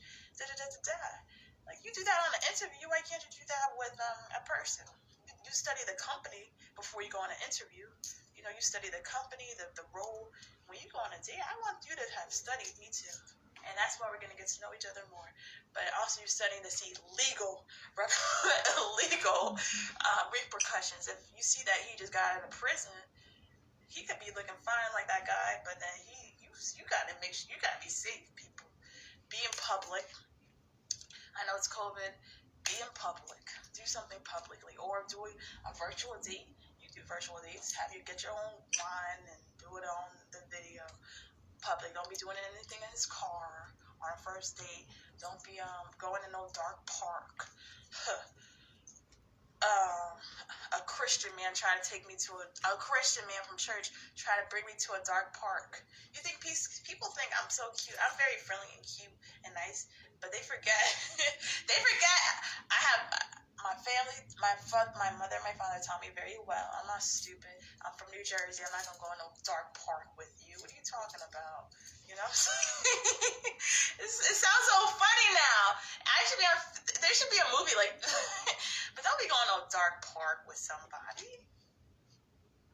Like you do that on an interview. Why can't you do that with a person? You study the company before you go on an interview. You know, you study the company, the role. When you go on a date, I want you to have studied me too. And that's why we're going to get to know each other more. But also you're studying to see legal repercussions. If you see that he just got out of prison, he could be looking fine like that guy, but then you got to make sure, you got to be safe, people. Be in public. I know it's COVID. Be in public. Do something publicly. Or do a virtual date. You do virtual dates. Get your own wine and do it on the video. Public. Don't be doing anything in his car on a first date. Don't be going in no dark park. A Christian man trying to take me to a Christian man from church trying to bring me to a dark park. You think people think I'm so cute. I'm very friendly and cute and nice, but they forget. I have my family, my mother and my father taught me very well. I'm not stupid. I'm from New Jersey. I'm not gonna go in no dark park with you. What are you talking about? You know what I'm saying? It sounds so funny now. There should be a movie like but don't be going to a dark park with somebody.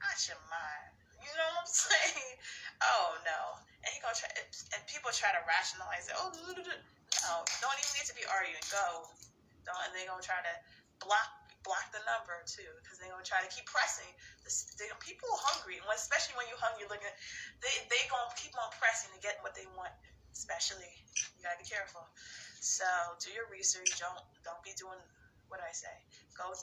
Not your mind. You know what I'm saying? Oh no. And people try to rationalize it. Oh no, don't even need to be arguing. Go. And they're gonna try to block the number too, because they're gonna try to keep pressing. People are hungry, and especially when you're hungry, they gonna keep on pressing to get what they want. Especially, you gotta be careful. So do your research. Don't be doing what I say.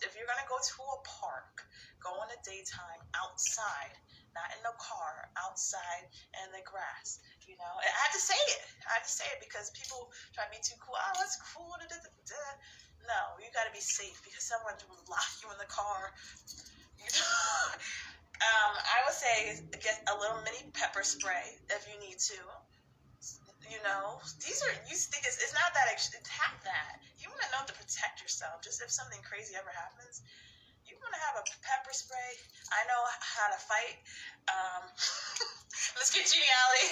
If you're gonna go to a park, go in the daytime outside, not in the car, outside in the grass. You know, I have to say it because people try to be too cool. Oh, that's cool. No, you got to be safe because someone will lock you in the car. You know? I would say get a little mini pepper spray if you need to. You know, you think it's not that have that. You want to know to protect yourself. Just if something crazy ever happens, you want to have a pepper spray. I know how to fight. Let's get geniality.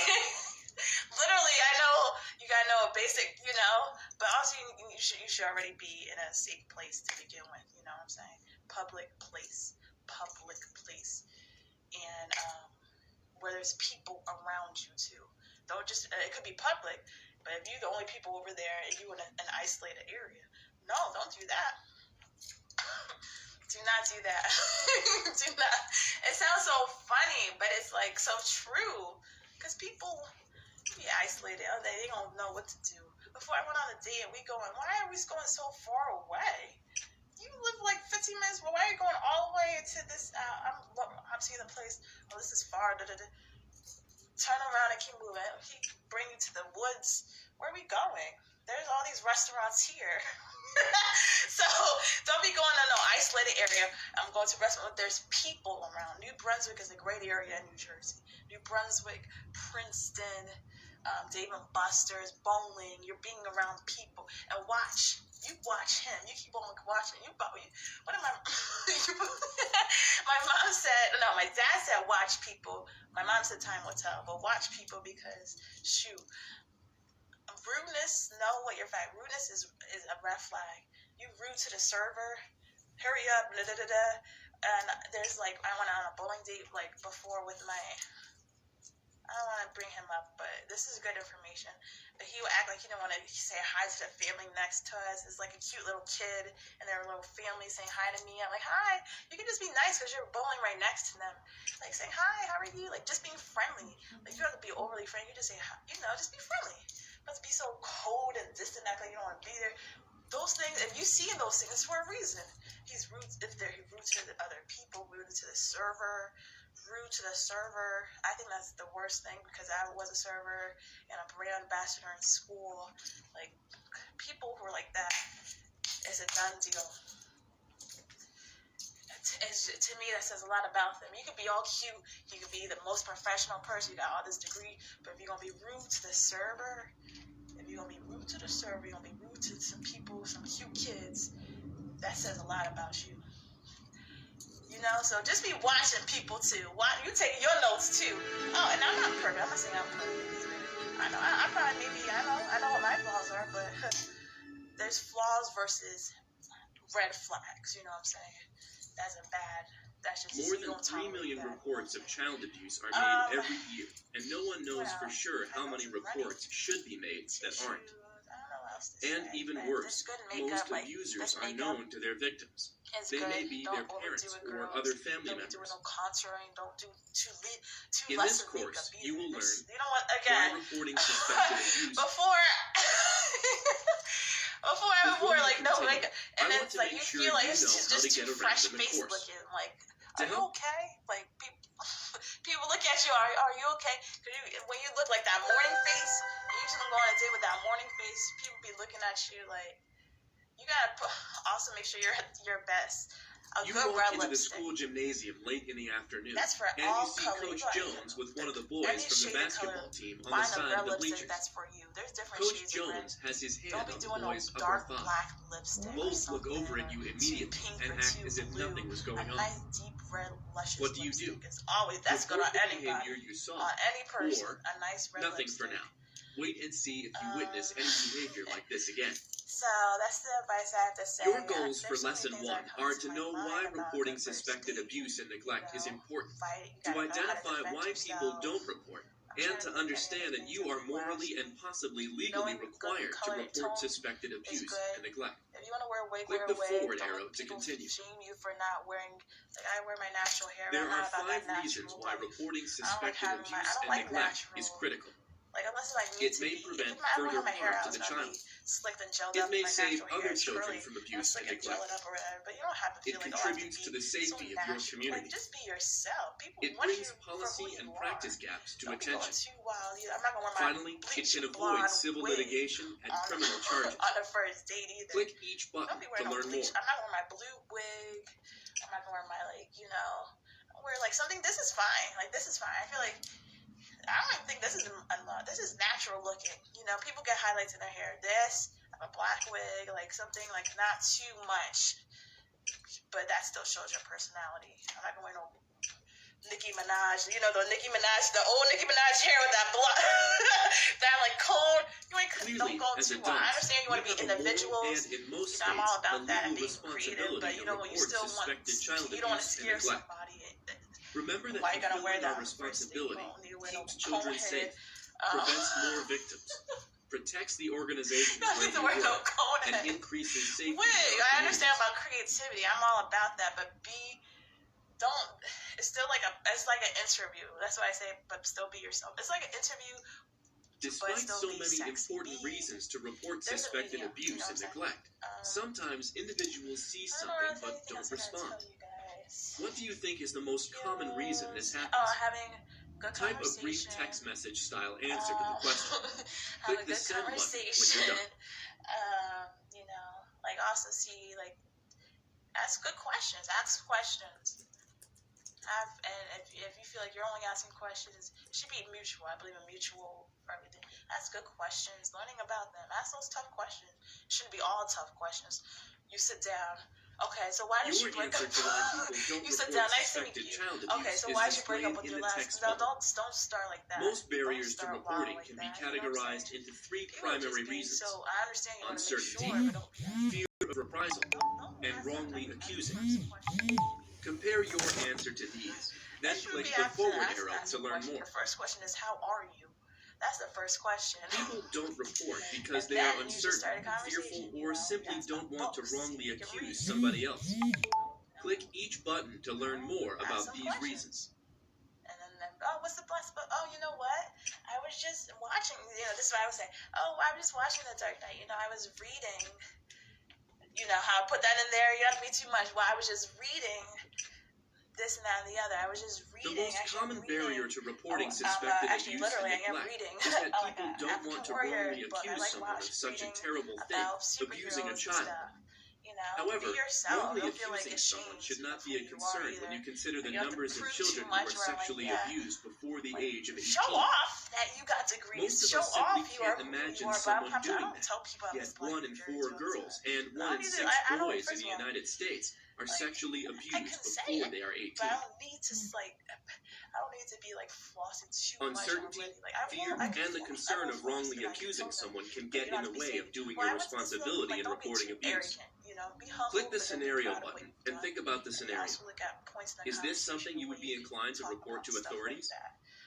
Literally, I know you gotta know a basic, you know, but also you should already be in a safe place to begin with. You know what I'm saying? Public place, and where there's people around you too. Don't just it could be public, but if you're the only people over there and you in an isolated area, no, don't do that. Do not do that. Do not. It sounds so funny, but it's like so true because people be isolated. They don't know what to do. Before I went on a date and why are we going so far away? You live like 15 minutes, but why are you going all the way to this? I'm seeing the place. Oh, this is far. Turn around and keep moving. He bring you to the woods. Where are we going? There's all these restaurants here. So don't be going to no isolated area. I'm going to a restaurant. There's people around. New Brunswick is a great area in New Jersey. New Brunswick, Princeton, Dave & Buster's, bowling. You're being around people and watch. You watch him. You keep on watching. What am I? My mom said, no, my dad said watch people. My mom said time will tell, but watch people because, shoot, rudeness, know what your fact. Rudeness is a red flag. You rude to the server, hurry up, da da da da. And there's like, I went on a bowling date like before with my, I don't want to bring him up, but this is good information. But he would act like he didn't want to say hi to the family next to us. It's like a cute little kid and their little family saying hi to me. I'm like, hi. You can just be nice because you're bowling right next to them. Like, saying hi, how are you? Like, just being friendly. Like, you don't have to be overly friendly. You just say, hi, you know, just be friendly. Not to be so cold and distant, act like you don't want to be there. Those things, if you see in those things, it's for a reason. He's rude. He's rude to the other people, rude to the server. Rude to the server. I think that's the worst thing because I was a server and a brand ambassador in school. Like, people who are like that, it's a done deal. To me, that says a lot about them. You could be all cute. You could be the most professional person. You got all this degree. But if you're going to be rude to the server, you're going to be rude to some people, some cute kids, that says a lot about you. You know, so just be watching people too. You taking your notes too. Oh, and I'm not perfect. I'm not saying I'm perfect. I know. I probably I know what my flaws are, but there's flaws versus red flags. You know what I'm saying? That's just More than 3 million reports of child abuse are made every year, and no one knows for sure how many reports should be made that aren't. And even worse, most abusers are known to their victims. They may be their parents or other family members. In this course, you will learn why reporting suspected abuse. Before I report, like, no, like, and then it's like you feel like it's just too fresh face looking. Like, are you okay? Like, people look at you. Are you okay? When you look like that morning face, you usually go on a date with that morning face. People be looking at you like, you gotta also make sure you're at your best. You walk into the school gymnasium late in the afternoon, that's for and all you see color. Coach Jones with one of the boys from the basketball team on the side of the bleachers. That's for you. There's different Coach shades Jones has his hand on the boy's upper dark thigh. black lipstick. Both look over at you immediately and act as if nothing was going on. Nice deep red luscious What do you do? That's good on anybody. Behavior you saw, on any person. or a nice red nothing lipstick. for now. Wait and see if you witness any behavior like this again. So that's the advice I have to say. Your goals for Lesson 1 are to know why reporting suspected abuse and neglect is important, to identify why people don't report, and to understand that you are morally and possibly legally required to report suspected abuse and neglect. If you want to wear a wig, Click wear a the wig. forward arrow to continue. Shame you for not wearing. Like, I wear my natural hair. There are 5 reasons why reporting suspected abuse and neglect is critical. Like, unless like it may prevent further harm to the child. It may save other children from abuse and neglect. It contributes to the safety of your community. Just be yourself. It brings policy and practice gaps to attention. Finally, it can avoid civil litigation and criminal charges. On the first date either. Click each button to learn more. I'm not wearing my blue wig. I'm not gonna wear my, like, you know, I wear like something. This is fine. Like, this is fine. I feel like I don't even think this is natural looking. You know, people get highlights in their hair. I have a black wig, like something like not too much, but that still shows your personality. I'm not gonna wear no Nicki Minaj. You know, the old Nicki Minaj hair with that that like cold. You ain't don't go too wild. I understand you want to be individuals. And in most I'm all about that and legal being creative, but you know when you still want, you don't want to scare somebody. Remember that why you gotta wear fulfilling that our responsibility keeps no children safe, prevents more victims, protects the organization where you work, and increases safety. I understand about creativity. I'm all about that, but it's still like it's like an interview. That's why I say, but still be yourself. It's like an interview. Despite so many important reasons to report suspected abuse and neglect, sometimes individuals see something but don't respond. What do you think is the most common reason this happens? Having good Type a brief text message style answer to the question. Click the send button when you're done. You know, like also see, like, ask good questions. Ask questions. And if you feel like you're only asking questions, it should be mutual. I believe in mutual for everything. Ask good questions, learning about them. Ask those tough questions. It shouldn't be all tough questions. You sit down. Okay, so why did Your you break answer up? to why people don't You sit report down. Nice to meet suspected you. child abuse Okay, so is why did you break displayed up with in your the last? text No, bubble. don't start like that. Most Don't barriers to start reporting wild like can be that, you know what I'm categorized saying? into three People are primary just being reasons: so. I understand you want to make uncertainty, sure, but don't be. fear of reprisal, Don't and ask wrongly that accusing. first question. Compare your answer to these. Then That should click be the after forward ask arrow the to learn question. more. The first question is, how are you? That's the first question. People don't report because And they are then you just start uncertain, a conversation, fearful, you or know? simply Ask don't them want to books. wrongly You can accuse read. somebody else. Click each button to learn more Ask about some these questions. reasons. And then, oh, what's the plus? But oh, you know what? I was just watching. This is what I was saying. Oh, I was just watching The Dark Knight. I was reading. How I put that in there. You don't have to be too much. Well, I was just reading this and that and the other. I was just reading. The most common barrier to reporting suspected abuse literally, and I am neglect reading. is that like people don't want to wrongly accuse someone of such a terrible thing, abusing a child. However, be yourself. wrongly Don't feel like accusing someone ashamed should not of be a who you are concern when either. you consider the You don't have to numbers of prove children too who much are around like sexually that. abused before the age of 18. Show off that you got degrees. Most of Show us simply off you are can't who imagine you are. But someone I doing don't that. tell people I'm Yet just like 1 in very 4 jokes. girls and No, 1 in 6 I don't- boys in first the of all, United States are sexually I abused can say before it, they are but 18. I don't need to be like flossing too much Uncertainty, already. Like, fear, and the concern of wrongly accusing someone can get in the way of doing your responsibility in reporting abuse. Click the scenario button and think about the scenario. Is this something you would be inclined to report to authorities?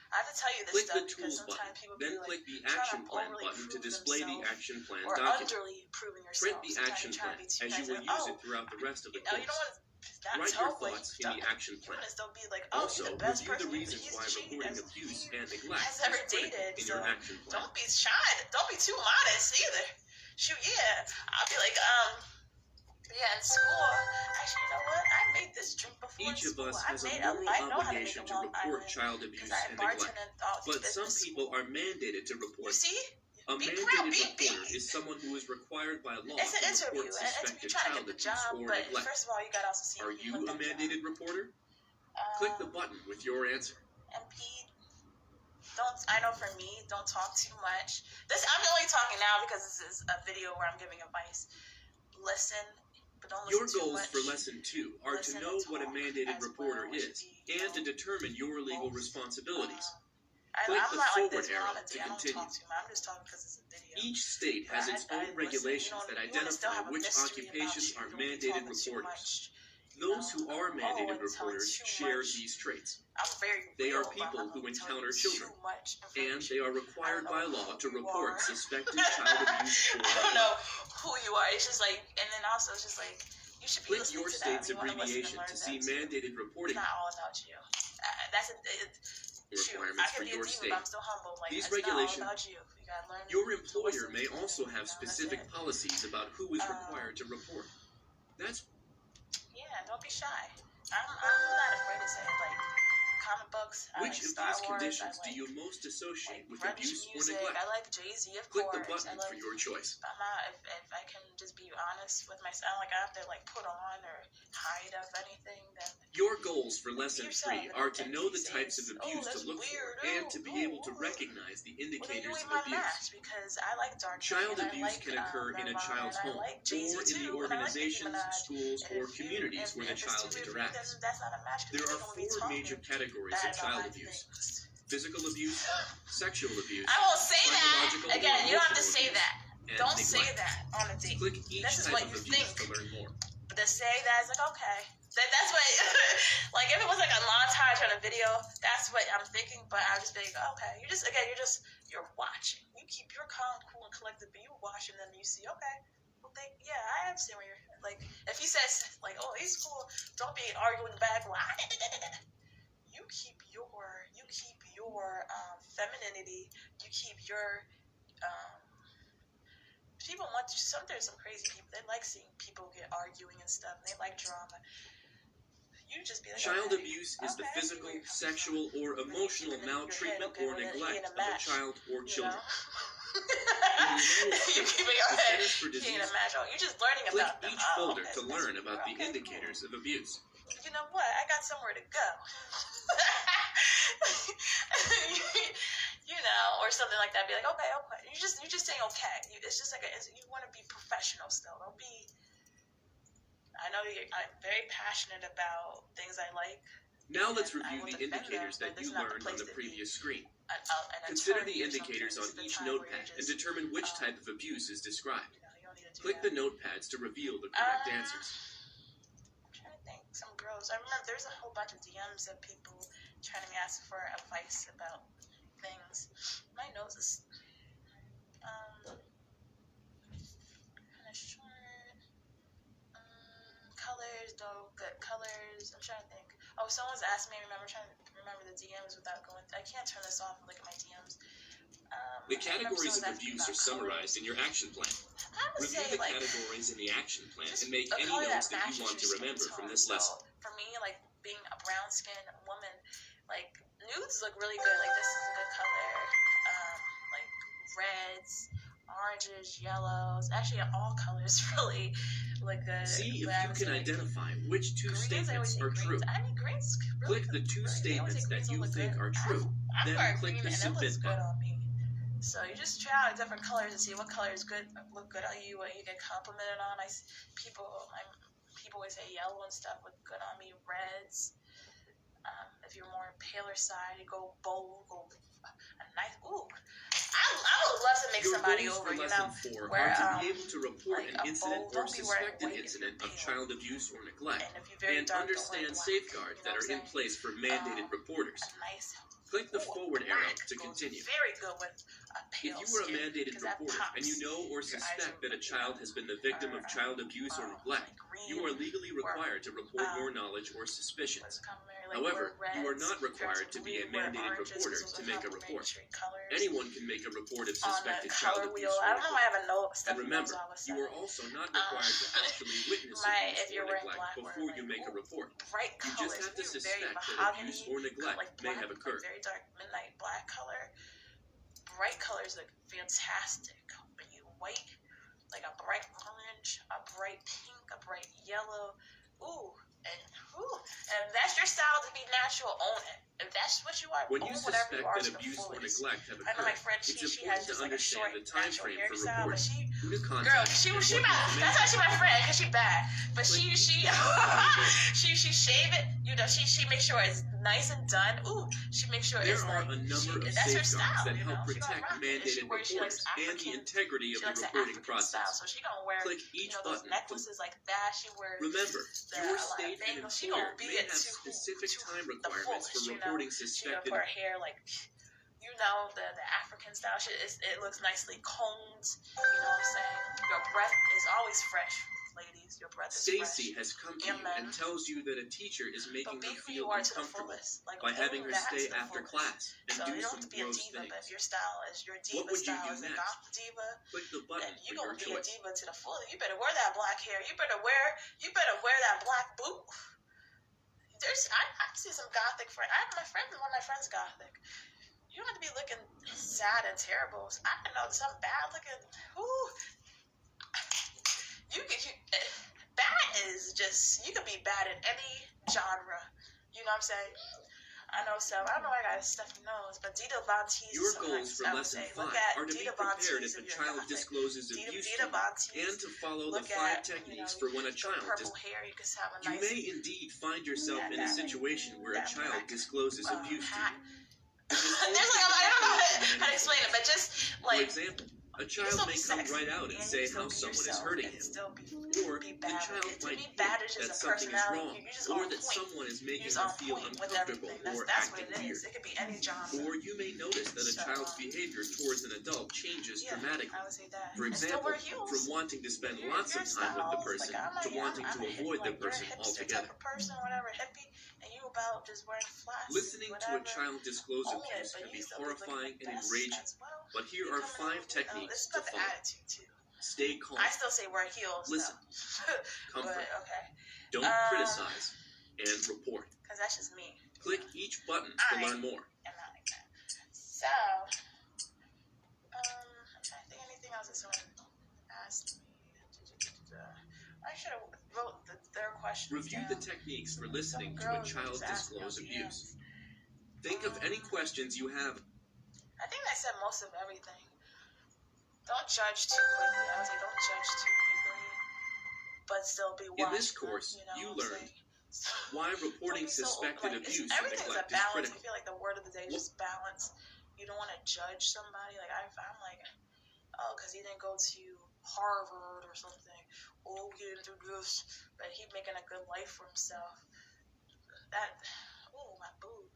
I have to tell you this Click stuff the because Tools button, sometimes people then be click like, the trying Action to Plan overly button to prove display the themselves Action Plan or document. underly proving yourself. Print the Sometimes Action you're trying Plan to be too as you nice will and, use it throughout the rest of the you don't course. want to Write your thoughts in the Action You Plan. want to still be like, oh, Also, he's the best review the person. reasons He's why cheating reporting as abuse he and neglect has is ever critical dated. in So your Action Plan. don't be shy. Don't be too modest either. Shoot, yeah. I'll be like, yeah, in school. Actually, you know what? I made this drink before. Each in of us school. has a I moral know how to make obligation a to Long report Island child abuse because I and bartended neglect. and all But this some business people school. are mandated to You report. see? A Be mandated proud, be reporter big. is someone who is required by law It's an to interview, report and suspected you're trying to child get the abuse job, or but neglect. first of all, you gotta also see Are if you want a that mandated job. reporter? Click the button with your answer. And Pete, I know for me, don't talk too much. I'm only talking now because this is a video where I'm giving advice. Listen, but don't Your listen too goals much. for Lesson 2 are to Listen know and what a talk mandated as reporter well, which is would be, and to determine your legal both. responsibilities. I'm Click not the like forward this arrow Monica to D. I don't continue. talk too much. I'm just talking because it's a video. Each state has its own regulations that identify which occupations are mandated reporters. Those who are mandated reporters share these traits. They are people who encounter children, and they are required by law to report suspected child abuse or I don't know who you are. It's just like, and then also it's just like, you should be Click listening your to state's that. You wanna listen abbreviation and to learn see that too. mandated reporting It's not all about you. Shoot, I requirements can for be a your diva, state. but I'm still humble. Like, These it's not all regulations- about you. You gotta learn. Your to employer listen. may also have That's specific it. policies about who is required to report. That's Yeah, don't be shy. I'm not afraid to say it. Like comic books. I which like of Star these Wars. conditions I do like, you most associate with grunge abuse or music. neglect? I like Jay-Z, of Click course. the button I like, for your choice. I'm not, if I can just be honest with myself, like I have to like put on or hide of anything, then Your goals for Lesson yourself 3 and are to then know the say, types of abuse to that's look weird, for and to be able to recognize the well, then you indicators ain't of my abuse. match because I like Dark Child Knight, and abuse I like, can occur in a Nirvana, child's and I home like or Jay-Z in the too, and I like Nicki organizations, Minaj. schools, And or if communities where the if it's child too interacts. then that's not a match. There are gonna be 4 talking major categories bad of about child my abuse: things. physical abuse, sexual abuse, I won't say that. psychological Again, or you don't have to emotional say abuse, that. and Don't neglect. say that on a date. Click each This is type what of you abuse think. to learn more. But to say that is like, okay. That's what, like if it was like a montage on a video, that's what I'm thinking. But I'll just be like, okay, you're watching. You keep your calm, cool, and collected, but you watching them and you see, okay, well, yeah, I understand where you're, like, if he says, like, oh, he's cool, don't be arguing back, well, you keep your femininity, you keep your, people want to, there's some crazy people, they like seeing people get arguing and stuff, and they like drama. You just be like, Child okay, abuse is the okay, I see physical, where you're coming sexual, from. or But you emotional keep it in your head, maltreatment okay, or well, then he neglect ain't a of a match, child or you children. know? In the United You keep States, it in your the head. Centers for He ain't Disease a match. Oh, you're just learning click about them. each Oh, folder okay, to so learn that's about the cool. indicators of abuse. You know what? I got somewhere to go. you know, or something like that. Be like, okay. You're just saying okay. It's just like you want to be professional still. Don't be. I know I'm very passionate about things I like. Now let's review the indicators that you learned on the previous screen. Consider the indicators on each notepad and determine which type of abuse is described. Click the notepads to reveal the correct answers. I'm trying to think. Some girls. I remember there's a whole bunch of DMs of people trying to ask for advice about things. My nose is kind of short. Colors, though, good colors. I'm trying to think. Oh, someone's asked me. Trying to remember the DMs without going. I can't turn this off and look at my DMs. The categories of abuse are summarized in your action plan. Review the categories in the action plan and make any notes that you want to remember from this lesson. For me, like being a brown-skinned woman, like nudes look really good. Like this is a good color. Like reds, oranges, yellows. Actually, all colors really look good. See if you can identify which two statements are true. Click the two statements that you think are true. Then click the submit button. So you just try out different colors and see what colors look good on you, what you get complimented on. People always say yellow and stuff look good on me. Reds. If you're more paler side, you go bold, go a nice. Ooh, I would love to make somebody over. You know, where to be able to report an incident or suspected incident of child abuse or neglect, and understand safeguards that are in place for mandated reporters. Click the forward arrow to continue. Very good with if you are a mandated reporter and you know or suspect that a child has been the victim of child abuse or neglect, you are legally required to report your knowledge or suspicions. However, you are not required to be a mandated reporter to make a report. Anyone can make a report of suspected child abuse or neglect. And remember, you are also not required to actually witness abuse or neglect before you make a report. You just have to suspect that abuse or neglect may have occurred. Very dark midnight black color. Bright colors look fantastic. When you white, like a bright orange, a bright pink, a bright yellow. And if that's your style to be natural, own it. If that's what you are, when you suspect that abuse or neglect have occurred, I know my friend, she has just like a short, the time frame for hairstyle, but reporting. she that's how she my friend, because she bad. But she shave it, you know, she makes sure it's nice and done. She makes sure there it's are like, a number of safeguards that help protect mandated reporters and the integrity of the reporting process. So she gonna wear, click each button. Necklaces like that. She wears. Remember, your state and employer may have specific time requirements for reporting suspected. She put her hair like, you know, the African style. It looks nicely combed. You know what I'm saying? Your breath is always fresh, ladies. Your breath is fresh. Stacy has come to you and tells you that a teacher is making her feel uncomfortable by having her stay after class and do some gross things. If your style is your diva what would you style do is next? a goth diva, click the button you for your gonna be a choice. diva to the full. You better wear that black hair. You better wear that black boot. I see some gothic friends. One of my friends gothic. You don't have to be looking sad and terrible. I don't know, some bad looking. Bad is just, you can be bad in any genre. You know what I'm saying? I know, so I don't know why I got a stuffy nose, but Dita Von Teese. Your goals for lesson 5 are to be prepared if a child discloses abuse to you, and to follow the 5 techniques for when a child You may indeed find yourself in a situation where a child discloses abuse to you. There's like, I don't know how to explain it, but just like. For example, a child may come right out and say how someone is hurting him. Or the child might hint that something is wrong, or that someone is making her feel uncomfortable or acting weird. Or you may notice that a child's behavior towards an adult changes dramatically. For example, from wanting to spend lots of time with the person to wanting to avoid the person altogether. Listening to a child disclose abuse can be horrifying and enraging, but here are 5 techniques to follow. Stay calm. I still say wear heels. Listen. Comfort. Okay. Don't criticize. And report. Because that's just me. Click each button to learn more. I'm not like that. So, I'm trying to think anything else that someone asked me. I should have wrote their questions Review the techniques for listening to a child disclose abuse. Think of any questions you have. I think said most of everything. Don't judge too quickly. I was like, don't judge too quickly, but still be watchful. In this course, you learned why reporting suspected abuse and everything's a neglect is balance. critical. I feel like the word of the day is just balance. You don't want to judge somebody. Like I'm like, oh, because he didn't go to Harvard or something. Oh, he didn't do this, but he making a good life for himself. That, oh, my boob.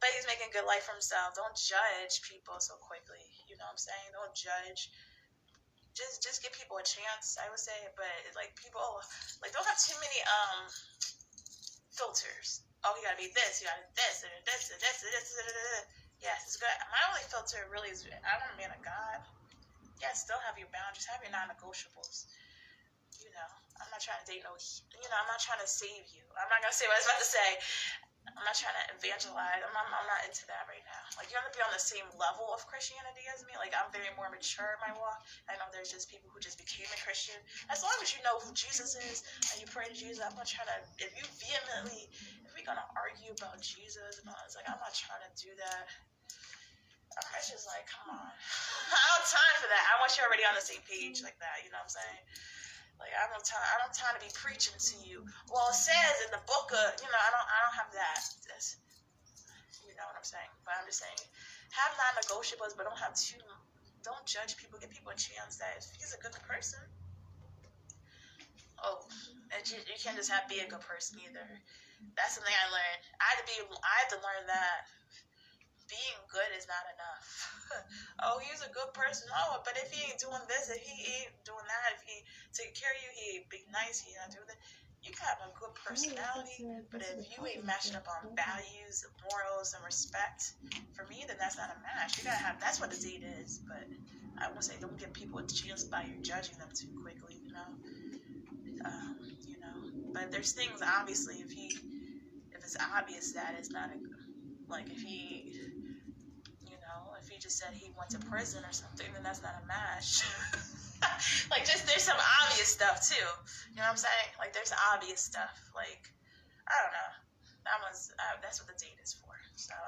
But he's making a good life for himself. Don't judge people so quickly. You know what I'm saying? Don't judge. Just give people a chance, I would say. But like people, like don't have too many filters. Oh, you gotta be this. You gotta be this and this and this and this. Yes, it's good. My only filter really is I'm a man of God. Yeah, still have your boundaries. Have your non-negotiables. You know, I'm not trying to date I'm not trying to save you. I'm not going to say what I was about to say. I'm not trying to evangelize. I'm not into that right now. Like, you have to be on the same level of Christianity as me. Like, I'm very more mature in my walk. I know there's just people who just became a Christian. As long as you know who Jesus is and you pray to Jesus, I'm not trying to, if we're going to argue about Jesus and all, it's like, I'm not trying to do that. I'm just like, come on. I don't have time for that. I want you already on the same page like that. You know what I'm saying? Like I don't have time to be preaching to you. Well, it says in the book of, I don't have that. You know what I'm saying? But I'm just saying, have non-negotiables, but don't judge people. Give people a chance that if he's a good person. Oh, and you can't just be a good person either. That's something I learned. I had to learn that. Being good is not enough. Oh, he's a good person. Oh, but if he ain't doing this, if he ain't doing that, if he taking care of you, he ain't being nice, he not doing that. You can have a good personality, but if you ain't matching up on values, morals, and respect, for me, then that's not a match. You gotta have. That's what a date is. But I want to say, don't give people a chance by you judging them too quickly. But there's things obviously if it's obvious that it's not if he. If he just said he went to prison or something, then that's not a match. There's some obvious stuff too. You know what I'm saying? There's obvious stuff. I don't know. That's what the date is for. So,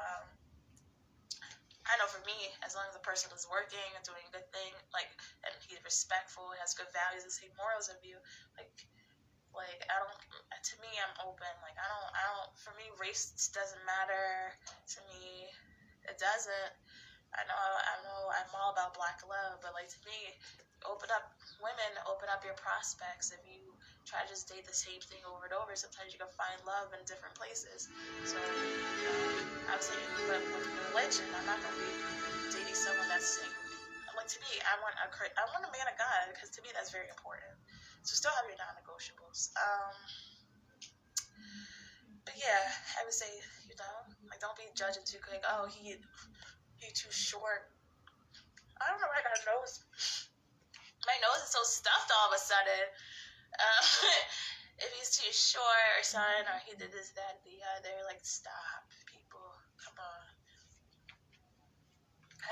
I know for me, as long as the person is working and doing a good thing, and he's respectful, has good values, the same morals of you, to me, I'm open. For me, race doesn't matter. To me, it doesn't. I know I'm all about black love, but to me, open up your prospects. If you try to just date the same thing over and over, sometimes you can find love in different places. So, I was saying, but with religion, I'm not going to be dating someone that's saying, to me, I want a man of God, because to me, that's very important. So still have your non-negotiables. But yeah, I would say, don't be judging too quick. Oh, he too short. I don't know why I got a nose. My nose is so stuffed all of a sudden. If he's too short or something, or he did this, that, the other, stop, people. Come on.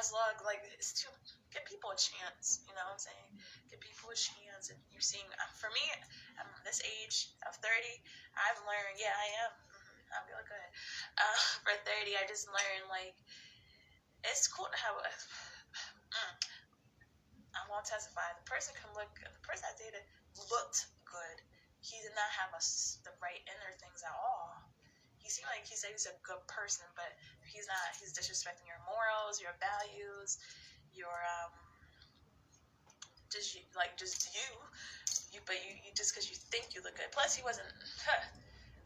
As long, give people a chance, you know what I'm saying? Give people a chance. And you're seeing, for me, I'm this age of 30, I've learned, yeah, I am. I'm really good. For 30, I just learned, it's cool to have I won't testify. The person I dated looked good. He did not have the right inner things at all. He seemed like he said he's a good person, but he's not. He's disrespecting your morals, your values, your just you. But you just because you think you look good. Plus, he wasn't.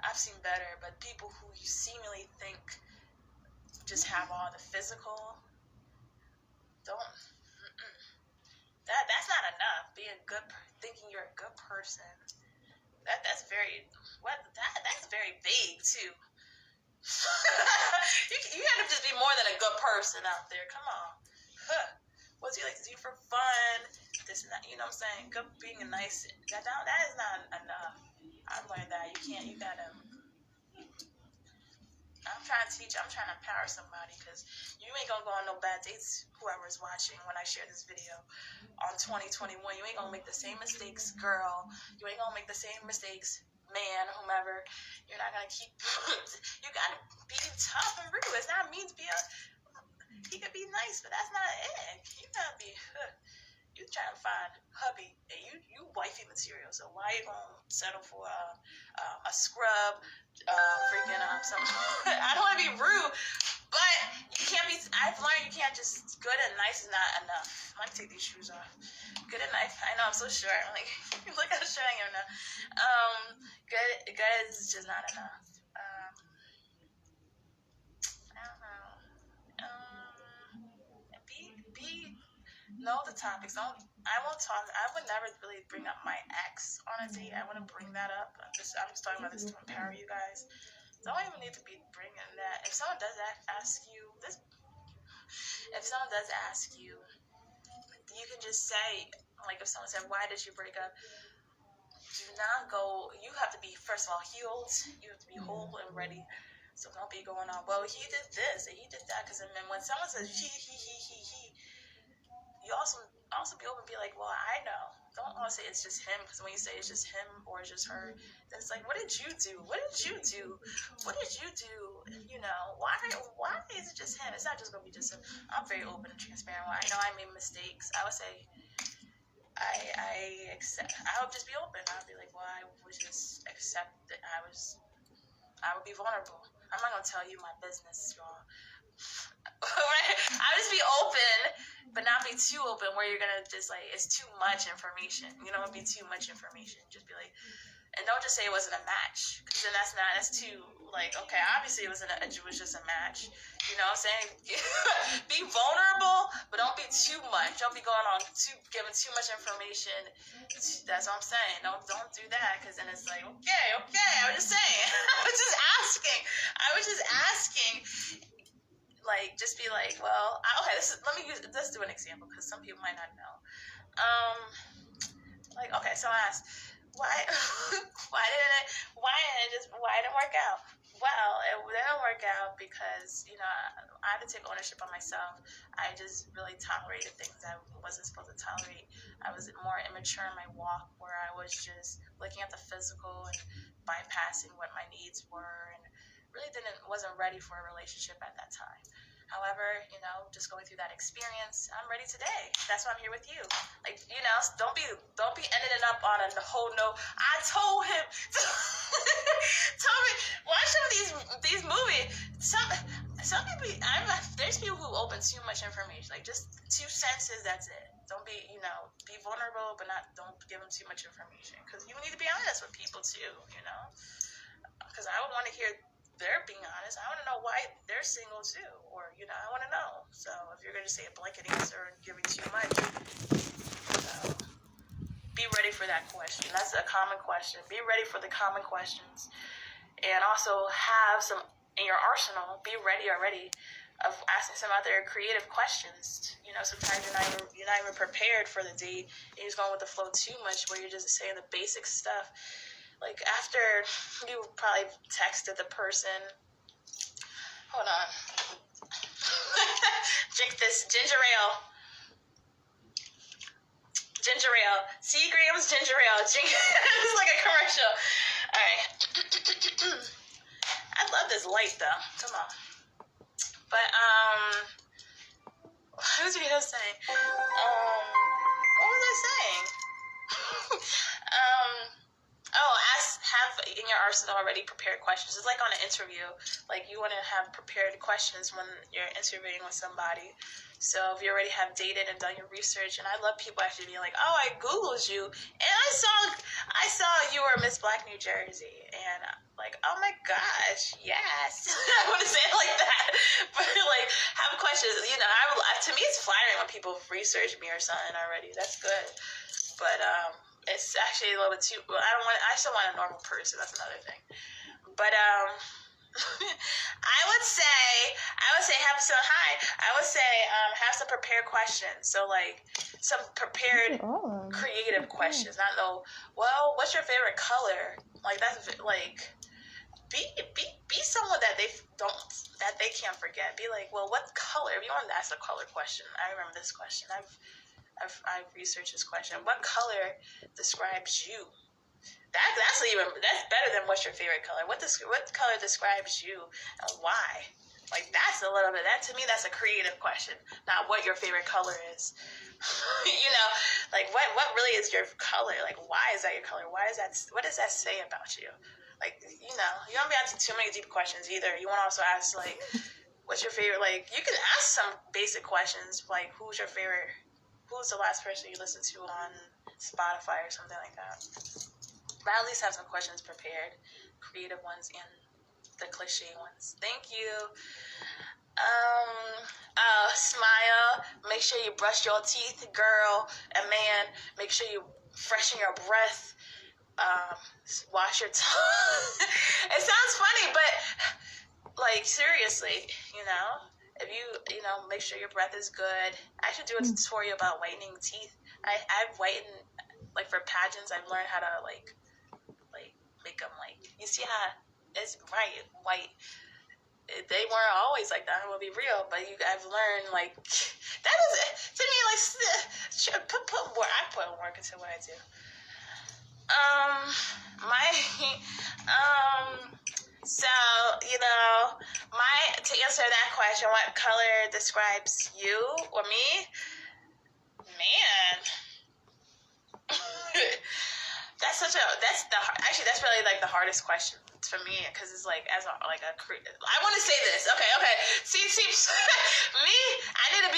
I've seen better, but people who you seemingly think just have all the physical, that's not enough. Being good, thinking you're a good person, that's very vague too. you gotta just be more than a good person out there. Come on. What's he like to do for fun? This and that. You know what I'm saying? Good, being a nice. That is not enough. I've learned that you gotta. I'm trying to empower somebody, because you ain't gonna go on no bad dates, whoever's watching when I share this video on 2021. You ain't gonna make the same mistakes, girl. You ain't gonna make the same mistakes, man, whomever, you're not gonna keep. You gotta be tough and rude. It's not mean to be a. He could be nice, but that's not it. You gotta be. You trying to find hubby, and you wifey material. So why you gonna settle for a scrub, freaking some? I don't want to be rude, but you can't be. I've learned you can't just good and nice is not enough. Let me take these shoes off. Good and nice. I know I'm so short. I'm like, look how short I am now. Good is just not enough. I don't know. Know the topics. I won't talk. I would never really bring up my ex on a date. I wouldn't bring that up. I'm just talking about this to empower you guys. Don't even need to be bringing that. If someone does ask you this, you can just say, like, if someone said, "Why did you break up?" Do not go. You have to be, first of all, healed. You have to be whole and ready. So don't be going on, well, he did this and he did that. Because then when someone says he, you also be open and be like, well, I know. Don't always say it's just him, because when you say it's just him or it's just her, then it's like, what did you do? What did you do? What did you do? You know, why is it just him? It's not just going to be just him. I'm very open and transparent. Well, I know I made mistakes. I would say I accept. I would just be open. I would be like, well, I would just accept that I would be vulnerable. I'm not going to tell you my business, y'all. I would just be open, but not be too open where you're gonna just like, it's too much information. You know, it'd be too much information. Just be like, and don't just say it wasn't a match, because then that's too, like, okay, obviously it was just a match. You know what I'm saying? Be vulnerable, but don't be too much. Don't be going on giving too much information. That's what I'm saying. Don't do that, because then it's like, okay, I was just saying. I was just asking. Like, just be like, well, okay, let's do an example, because some people might not know. Like, okay, so I asked, why didn't it work out? Well, it didn't work out because, you know, I had to take ownership on myself. I just really tolerated things I wasn't supposed to tolerate. I was more immature in my walk, where I was just looking at the physical and bypassing what my needs were, and really wasn't ready for a relationship at that time. However, you know, just going through that experience, I'm ready today. That's why I'm here with you. Like, you know, don't be ending it up on a whole no. I told him. Tell me, watch some of these movies. Some people, there's people who open too much information. Like, just 2 sentences, that's it. Don't be, you know, be vulnerable, but don't give them too much information. Because you need to be honest with people too, you know. Because I would want to hear they're being honest. I want to know why they're single too, or, you know, I want to know. So if you're going to say a blanket answer and giving too much, so be ready for that question. That's a common question. Be ready for the common questions, and also have some in your arsenal. Be ready already of asking some other creative questions. You know, sometimes you're not even prepared for the date, and you're just going with the flow too much, where you're just saying the basic stuff. Like, after you probably texted the person, hold on, drink this ginger ale, Seagram's ginger ale, drink. It's like a commercial. All right. I love this light though. Come on. But what was I saying? What was I saying? Have in your arsenal already prepared questions. It's like on an interview. Like, you want to have prepared questions when you're interviewing with somebody. So if you already have dated and done your research, and I love people actually being like, oh, I Googled you, and I saw you were Miss Black New Jersey, and like, oh my gosh, yes. I want to say it like that, but like, have questions. You know, to me, it's flattering when people research me or something already. That's good, but it's actually a little bit too. I still want a normal person. That's another thing. But I would say have some prepared questions. So like some prepared creative questions. Not know, well, what's your favorite color? Like, that's like be someone that they can't forget. Be like, well, what color? If you want to ask a color question, I remember this question. I've researched this question. What color describes you? That's better than what's your favorite color. What color describes you and why? Like, that's a little bit, that to me, that's a creative question, not what your favorite color is. You know, like, what really is your color? Like, why is that your color? What does that say about you? Like, you know, you don't be asking too many deep questions either. You want to also ask, like, what's your favorite, like, you can ask some basic questions, like, who's the last person you listened to on Spotify or something like that. But at least have some questions prepared, creative ones and the cliche ones. Thank you. Smile. Make sure you brush your teeth, girl and man. Make sure you freshen your breath. Wash your tongue. It sounds funny, but like, seriously, you know, if you know, make sure your breath is good. I should do a tutorial about whitening teeth. I've whitened, like, for pageants, I've learned how to like make them, like, you see how it's white. They weren't always like that. I'm gonna be real, but I've learned, like, that is, to me, like, put more. I put work into what I do. So, you know, to answer that question, what color describes you or me? Man. That's really, like, the hardest question for me, because it's like, I want to say this. Okay. See, me, I know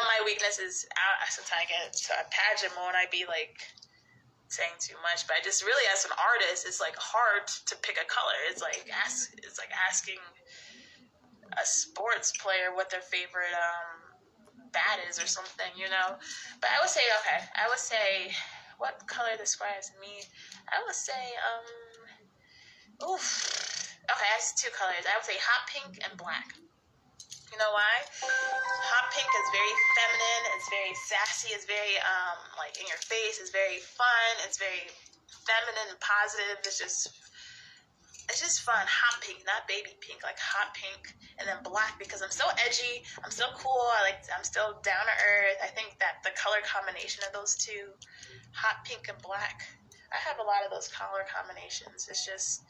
my weakness is, sometimes I get to a pageant mode and I be, like, saying too much, but I just really, as an artist, it's, like, hard to pick a color. It's like asking a sports player what their favorite bat is or something, you know. But I would say, what color describes me? I would say, okay, I have two colors. I would say hot pink and black. You know why? Hot pink is very feminine. It's very sassy. It's very, like, in your face. It's very fun. It's very feminine and positive. It's just fun. Hot pink, not baby pink, like hot pink. And then black, because I'm so edgy. I'm so cool. I'm still down to earth. I think that the color combination of those two, hot pink and black, I have a lot of those color combinations. It just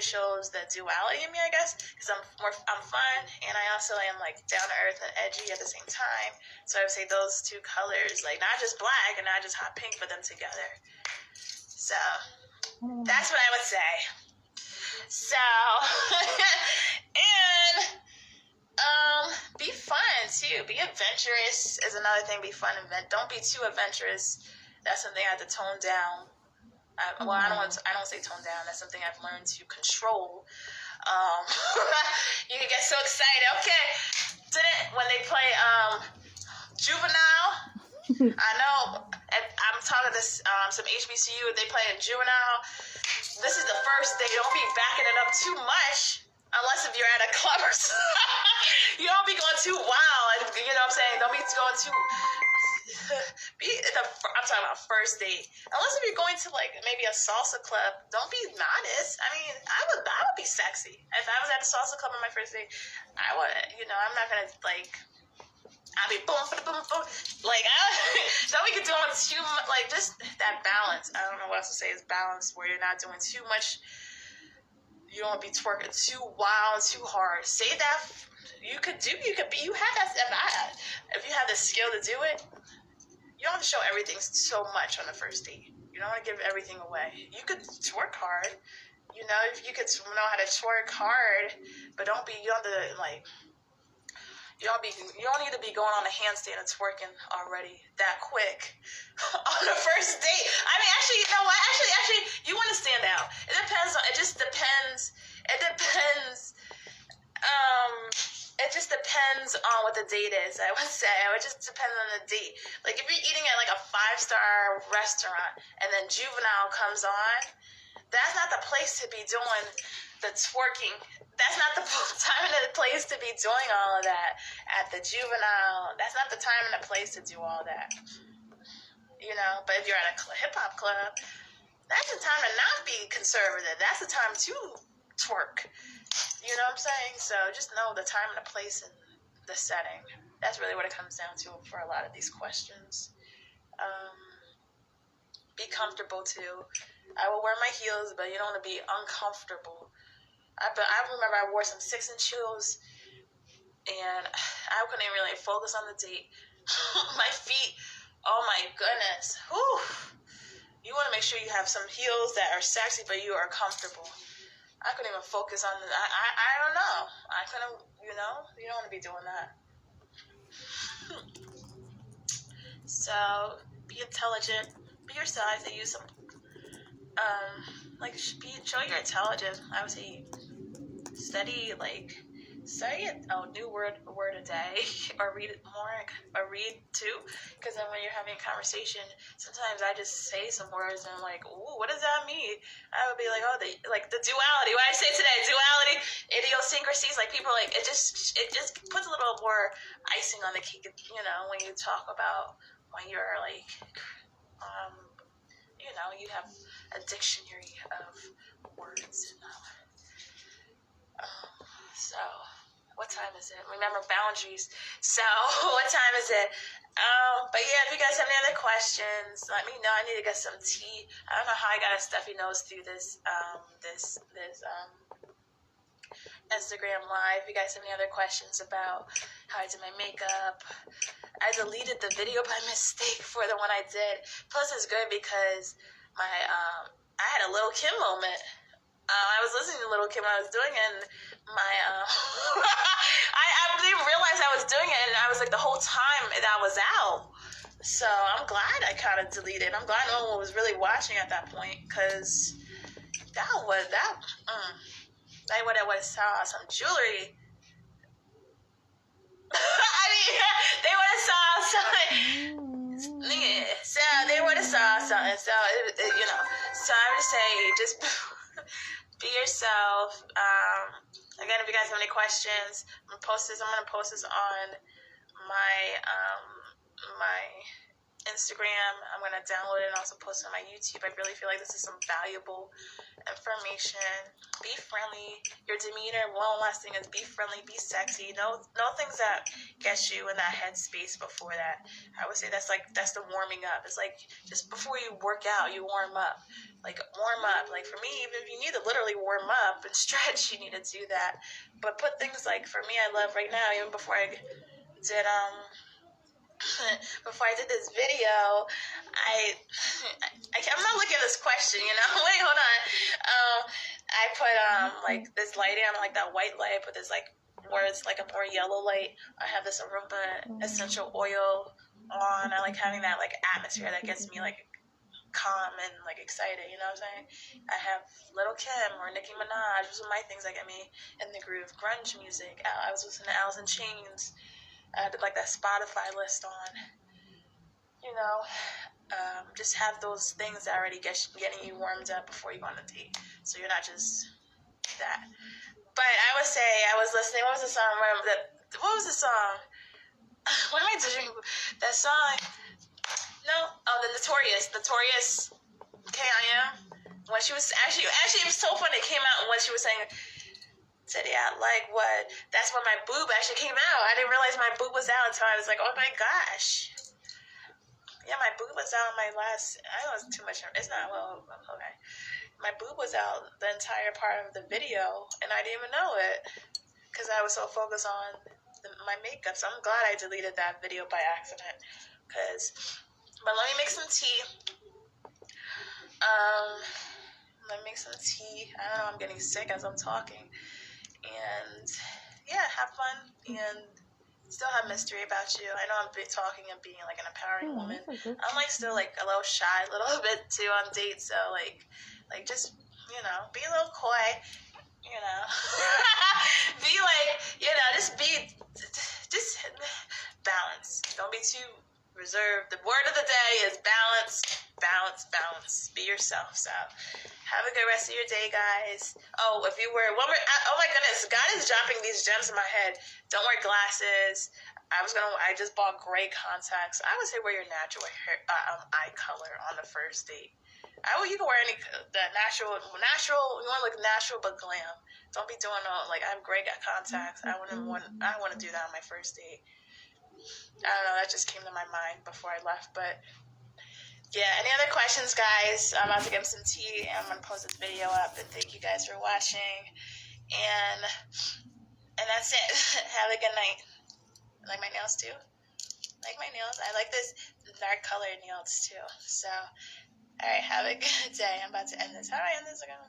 shows the duality in me, I guess, because I'm fun, and I also am, like, down to earth and edgy at the same time. So I would say those two colors, like, not just black and not just hot pink, but them together. So that's what I would say. So and be fun too. Be adventurous is another thing. Be fun. Don't be too adventurous. That's something I have to tone down. I don't say tone down. That's something I've learned to control. You can get so excited. Okay, when they play Juvenile, I know. I'm talking to some HBCU. They play in Juvenile. This is the first day. Don't be backing it up too much, unless if you're at a club or something. You don't be going too wild. You know what I'm saying? Don't be going too. I'm talking about first date. Unless if you're going to, like, maybe a salsa club, don't be modest. I mean, I would be sexy. If I was at a salsa club on my first date, I would, you know, I'm not gonna, like, I'll be boom, boom, boom. Like, don't be doing too much, like, just that balance. I don't know what else to say is balance, where you're not doing too much. You don't be twerking too wild, too hard. Say that you have that. If you have the skill to do it, you don't have to show everything so much on the first date. You don't want to give everything away. You could twerk hard. You know, if you could know how to twerk hard, but you don't need to be going on a handstand and twerking already that quick on the first date. I mean, actually, you know what? Actually, you want to stand out. It depends. It just depends on what the date is, I would say. It would just depend on the date. Like, if you're eating at, like, a 5-star restaurant and then Juvenile comes on, that's not the place to be doing the twerking. That's not the time and the place to be doing all of that at the Juvenile. That's not the time and the place to do all that. You know, but if you're at a hip-hop club, that's the time to not be conservative. That's the time to twerk. You know what I'm saying? So just know the time and the place and the setting. That's really what it comes down to for a lot of these questions. Be comfortable too. I will wear my heels, but you don't want to be uncomfortable. I remember I wore some 6-inch heels, and I couldn't really focus on the date. My feet, oh my goodness. Whew. You want to make sure you have some heels that are sexy, but you are comfortable. I couldn't even focus on the, I don't know. I couldn't, you don't want to be doing that. So, be intelligent, be your size, and use some, show your intelligence. I would say study a new word a day, or read it more, or read too, because then when you're having a conversation, sometimes I just say some words and I'm like, ooh, what does that mean? I would be like, oh, the duality, what I say today, duality, idiosyncrasies, like people, like, it just puts a little more icing on the cake, when you talk about, when you're like, you have a dictionary of words, so, what time is it? Remember, boundaries. So, what time is it? But yeah, if you guys have any other questions, let me know. I need to get some tea. I don't know how I got a stuffy nose through this Instagram live. If you guys have any other questions about how I did my makeup, I deleted the video by mistake for the one I did. Plus, it's good because I had a Lil' Kim moment. I was listening to Lil' Kim when I was doing it, and I didn't realize I was doing it, and I was like, the whole time that was out. So I'm glad I kind of deleted. I'm glad no one was really watching at that point, because they would have saw some jewelry. I mean, they would have saw something. Yeah, so they would have saw something. So, so I would say just be yourself. Again, if you guys have any questions, I'm gonna post this on my my Instagram. I'm gonna download it and also post it on my YouTube. I really feel like this is some valuable information. Be friendly. Your demeanor. One last thing is be friendly, be sexy. No things that get you in that headspace before that. I would say that's the warming up. It's like just before you work out, you warm up. Like warm up. Like for me, even if you need to literally warm up and stretch, you need to do that. But put things like, for me, I love right now, even before I did this video, I'm not looking at this question, Wait, hold on. I put this lighting on, like that white light, but there's where it's like a more yellow light. I have this Aroma essential oil on. I like having that atmosphere that gets me calm and excited, you know what I'm saying? I have Lil' Kim or Nicki Minaj. Those are my things that get me in the groove. Grunge music. I was listening to Alice in Chains. I did that Spotify list on, just have those things that already getting you warmed up before you go on a date, so you're not just that. But I would say I was listening. What was the song? What was the song? What am I doing? That song? No. Oh, the Notorious K.I.M. When she was actually it was so funny. It came out when she was saying, said, yeah, what? That's when my boob actually came out. I didn't realize my boob was out until I was like, oh my gosh. Yeah, my boob was out my last, I know it's too much. It's not, well, okay. My boob was out the entire part of the video, and I didn't even know it, because I was so focused on my makeup. So I'm glad I deleted that video by accident, but let me make some tea. Let me make some tea. I don't know, I'm getting sick as I'm talking. And yeah, have fun and still have mystery about you. I know I'm talking and being an empowering woman. I'm still a little shy, a little bit too on dates. So just be a little coy, be just balance. Don't be too reserved. The word of the day is balance, balance, balance. Be yourself. So have a good rest of your day, guys. Oh, if you wear oh my goodness, God is dropping these gems in my head. Don't wear glasses. I just bought gray contacts. I would say wear your natural hair, eye color on the first date. You can wear the natural. You want to look natural but glam. Don't be doing all I have gray contacts. I want to do that on my first date. I don't know, that just came to my mind before I left, but yeah, any other questions, guys? I'm about to get some tea, and I'm going to post this video up, and thank you guys for watching, and that's it. Have a good night. Like my nails, too? Like my nails? I like this dark colored nails, too. So, alright, have a good day. I'm about to end this. How do I end this again?